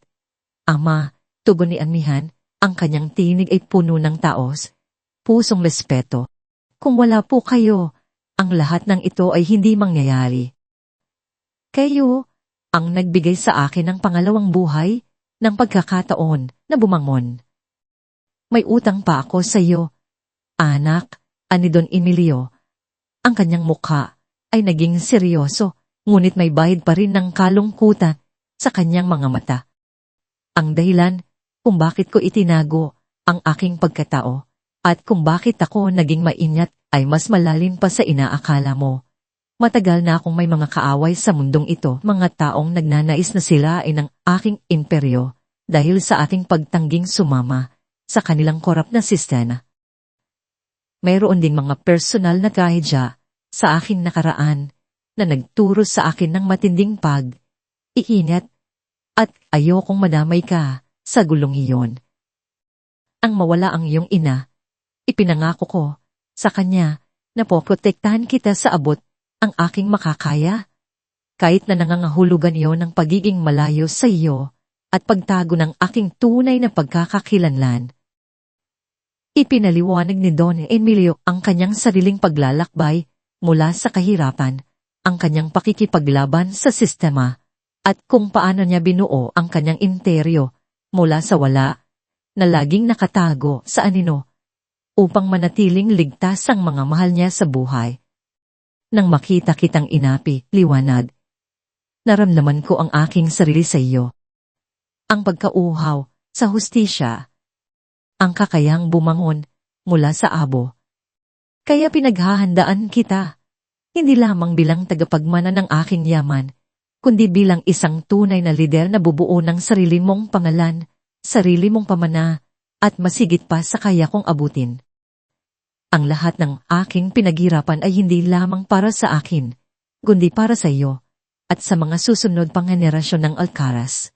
Ama, tugon ni Amihan. Ang kanyang tinig ay puno ng taos, pusong respeto. Kung wala po kayo, ang lahat ng ito ay hindi mangyayari. Kayo ang nagbigay sa akin ng pangalawang buhay ng pagkakataon na bumangon. May utang pa ako sa iyo, anak, ani Don Emilio. Ang kanyang mukha ay naging seryoso, ngunit may bahid pa rin ng kalungkutan sa kanyang mga mata. Ang dahilan kung bakit ko itinago ang aking pagkatao at kung bakit ako naging maingat ay mas malalim pa sa inaakala mo. Matagal na akong may mga kaaway sa mundong ito, mga taong nagnanais na sila ay ng aking imperyo dahil sa aking pagtangging sumama sa kanilang korap na sistema. Mayroon ding mga personal na kahidya sa aking nakaraan na nagturo sa akin ng matinding pag-iingat at ayokong madamay ka sa gulong iyon. Ang mawala ang iyong ina, ipinangako ko sa kanya na poprotektahan kita sa abot ang aking makakaya, kahit na nangangahulugan iyon ng pagiging malayo sa iyo at pagtago ng aking tunay na pagkakakilanlan. Ipinaliwanag ni Don Emilio ang kanyang sariling paglalakbay mula sa kahirapan, ang kanyang pakikipaglaban sa sistema, at kung paano niya binuo ang kanyang imperyo mula sa wala, na laging nakatago sa anino, upang manatiling ligtas ang mga mahal niya sa buhay. Nang makita kitang inapi, liwanag, naramdaman ko ang aking sarili sa iyo. Ang pagkauhaw sa hustisya, ang kakayang bumangon mula sa abo. Kaya pinaghahandaan kita, hindi lamang bilang tagapagmana ng aking yaman, kundi bilang isang tunay na lider na bubuo ng sarili mong pangalan, sarili mong pamana, at masigit pa sa kaya kong abutin. Ang lahat ng aking pinaghirapan ay hindi lamang para sa akin, kundi para sa iyo, at sa mga susunod pang henerasyon ng Alcaraz.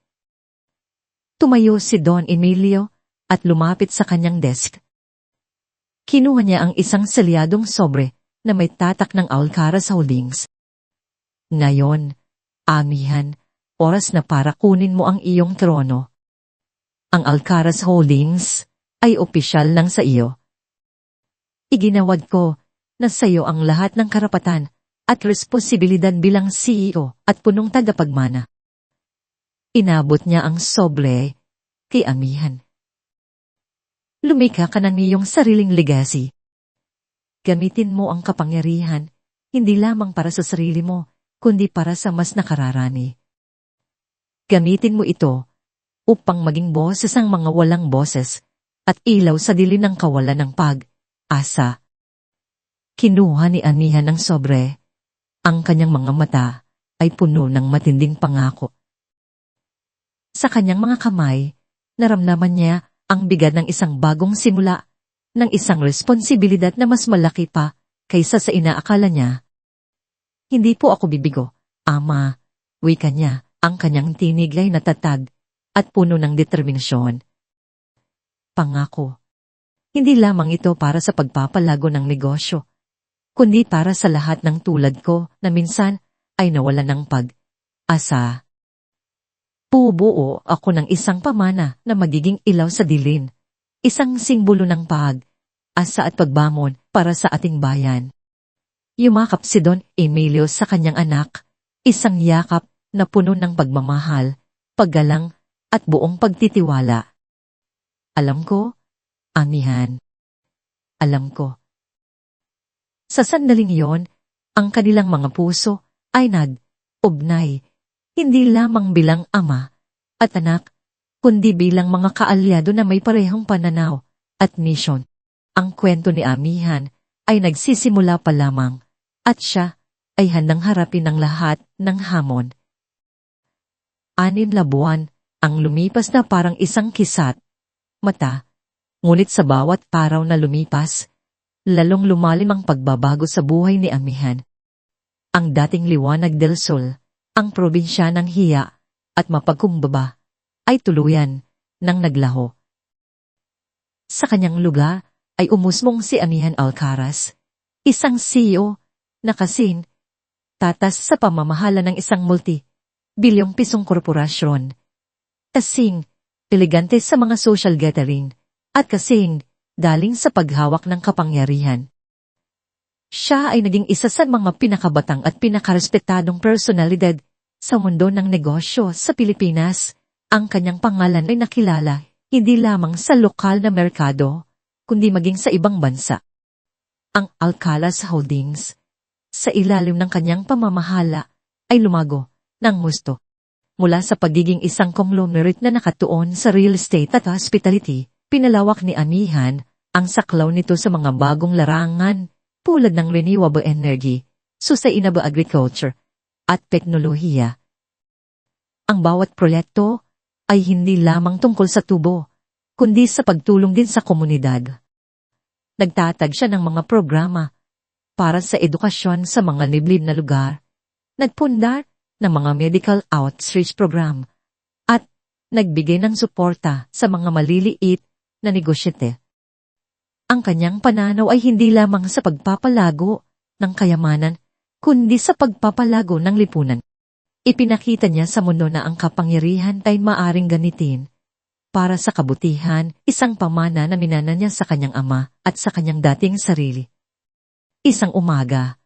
Tumayo si Don Emilio at lumapit sa kanyang desk. Kinuha niya ang isang selyadong sobre na may tatak ng Alcaraz Holdings. Ngayon, Amihan, oras na para kunin mo ang iyong trono. Ang Alcaraz Holdings ay opisyal lang sa iyo. Iginawad ko na sa iyo ang lahat ng karapatan at responsibilidad bilang CEO at punong tagapagmana. Inabot niya ang sobre kay Amihan. Lumikha ka ng iyong sariling legacy. Gamitin mo ang kapangyarihan, hindi lamang para sa sarili mo, kundi para sa mas nakararani. Gamitin mo ito upang maging boses ang mga walang boses at ilaw sa dilim ng kawalan ng pag-asa. Kinuha ni Amihan ng sobre. Ang kanyang mga mata ay puno ng matinding pangako. Sa kanyang mga kamay, naramdaman niya ang bigat ng isang bagong simula, ng isang responsibilidad na mas malaki pa kaysa sa inaakala niya. Hindi po ako bibigo, Ama, wika niya, ang kanyang tinig ay natatag at puno ng determinasyon. Pangako, hindi lamang ito para sa pagpapalago ng negosyo, kundi para sa lahat ng tulad ko na minsan ay nawalan ng pag-asa. Bubuo ako ng isang pamana na magiging ilaw sa dilim. Isang simbolo ng pag-asa at pagbamon para sa ating bayan. Yumakap si Don Emilio sa kanyang anak, isang yakap na puno ng pagmamahal, paggalang, at buong pagtitiwala. Alam ko, amihan. Alam ko. Sa sandaling iyon, ang kanilang mga puso ay nag-ugnay, hindi lamang bilang ama at anak, kundi bilang mga kaalyado na may parehong pananaw at misyon. Ang kwento ni amihan ay nagsisimula pa lamang at siya ay handang harapin ang lahat ng hamon. 6 na buwan ang lumipas na parang isang kisat mata, ngunit sa bawat araw na lumipas, lalong lumalim ang pagbabago sa buhay ni amihan. Ang dating liwanag del sol, ang probinsya ng hiya at mapagkumbaba, ay tuluyan nang naglaho. Sa kanyang lugar ay umusmong si Amihan Alcaraz, isang CEO na kasing tatas sa pamamahala ng isang multi-bilyong pisong korporasyon. Kasing elegante sa mga social gathering at kasing galing sa paghawak ng kapangyarihan. Siya ay naging isa sa mga pinakabatang at pinakarespetadong personalidad sa mundo ng negosyo sa Pilipinas. Ang kanyang pangalan ay nakilala hindi lamang sa lokal na merkado, kundi maging sa ibang bansa. Ang Alcaraz Holdings, sa ilalim ng kanyang pamamahala, ay lumago ng gusto. Mula sa pagiging isang conglomerate na nakatuon sa real estate at hospitality, pinalawak ni amihan ang saklaw nito sa mga bagong larangan tulad ng renewable energy, sustainable agriculture, at teknolohiya. Ang bawat proyekto ay hindi lamang tungkol sa tubo, kundi sa pagtulong din sa komunidad. Nagtatag siya ng mga programa para sa edukasyon sa mga liblib na lugar, nagpundar ng mga medical outreach program, at nagbigay ng suporta sa mga maliliit na negosyante. Ang kanyang pananaw ay hindi lamang sa pagpapalago ng kayamanan, kundi sa pagpapalago ng lipunan. Ipinakita niya sa mundo na ang kapangyarihan ay maaring ganitin para sa kabutihan, isang pamana na minana niya sa kanyang ama at sa kanyang dating sarili. Isang umaga,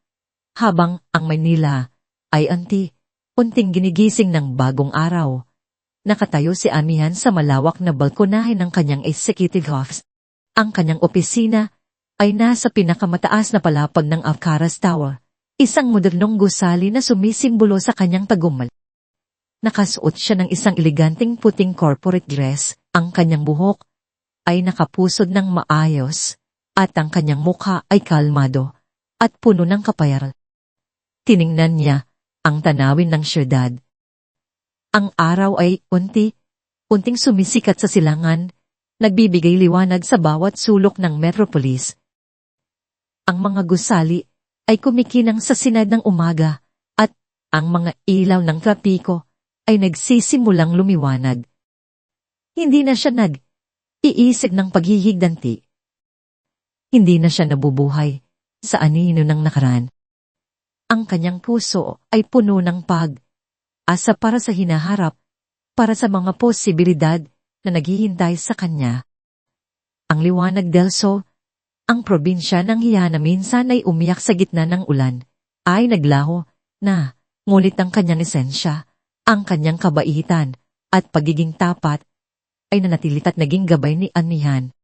habang ang Maynila ay unting ginigising ng bagong araw, nakatayo si amihan sa malawak na balkonahe ng kanyang executive office. Ang kanyang opisina ay nasa pinakamataas na palapag ng Alcaraz Tower, isang modernong gusali na sumisimbolo sa kanyang tagumpay. Nakasuot siya ng isang eleganteng puting corporate dress, ang kanyang buhok ay nakapusod ng maayos, at ang kanyang mukha ay kalmado at puno ng kapayaran. Tiningnan niya ang tanawin ng syudad. Ang araw ay unting sumisikat sa silangan, nagbibigay liwanag sa bawat sulok ng metropolis. Ang mga gusali ay kumikinang sa sinad ng umaga, at ang mga ilaw ng trapiko ay nagsisimulang lumiwanag. Hindi na siya nag-iisip ng paghihigdanti. Hindi na siya nabubuhay sa anino ng nakaraan. Ang kanyang puso ay puno ng pag-asa para sa hinaharap, para sa mga posibilidad na naghihintay sa kanya. Ang liwanag del sol, ang probinsya ng hiya na minsan ay umiyak sa gitna ng ulan, ay naglaho na, ngunit ang kanyang esensya, ang kanyang kabaitan at pagiging tapat ay nanatilit at naging gabay ni amihan.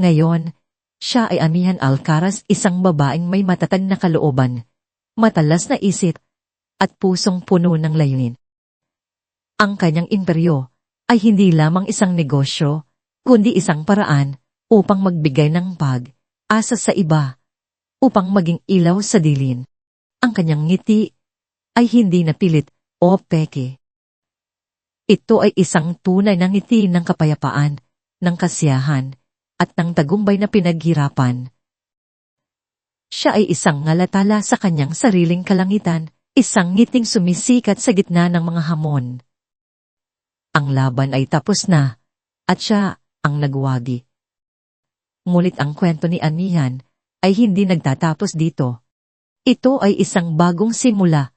Ngayon, siya ay Amihan Alcaraz, isang babaeng may matatag na kalooban, matalas na isip, at pusong puno ng layunin. Ang kanyang imperyo ay hindi lamang isang negosyo, kundi isang paraan upang magbigay ng pag-asa sa iba, upang maging ilaw sa dilim. Ang kanyang ngiti ay hindi napilit o peke. Ito ay isang tunay na ngiti ng kapayapaan, ng kasiyahan, at ng tagumpay na pinaghirapan. Siya ay isang ngalatala sa kanyang sariling kalangitan, isang ngiting sumisikat sa gitna ng mga hamon. Ang laban ay tapos na, at siya ang nagwagi. Ngunit ang kwento ni amihan ay hindi nagtatapos dito. Ito ay isang bagong simula,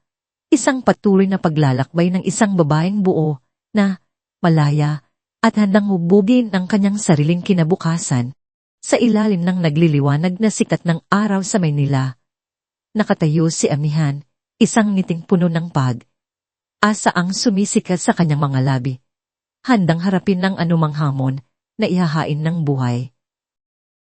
isang patuloy na paglalakbay ng isang babaeng buo na malaya at handang hubugin ang kanyang sariling kinabukasan sa ilalim ng nagliliwanag na sikat ng araw sa Maynila. Nakatayo si Amihan, isang ngiting puno ng asa ang sumisikat sa kanyang mga labi, handang harapin ng anumang hamon na ihahain ng buhay.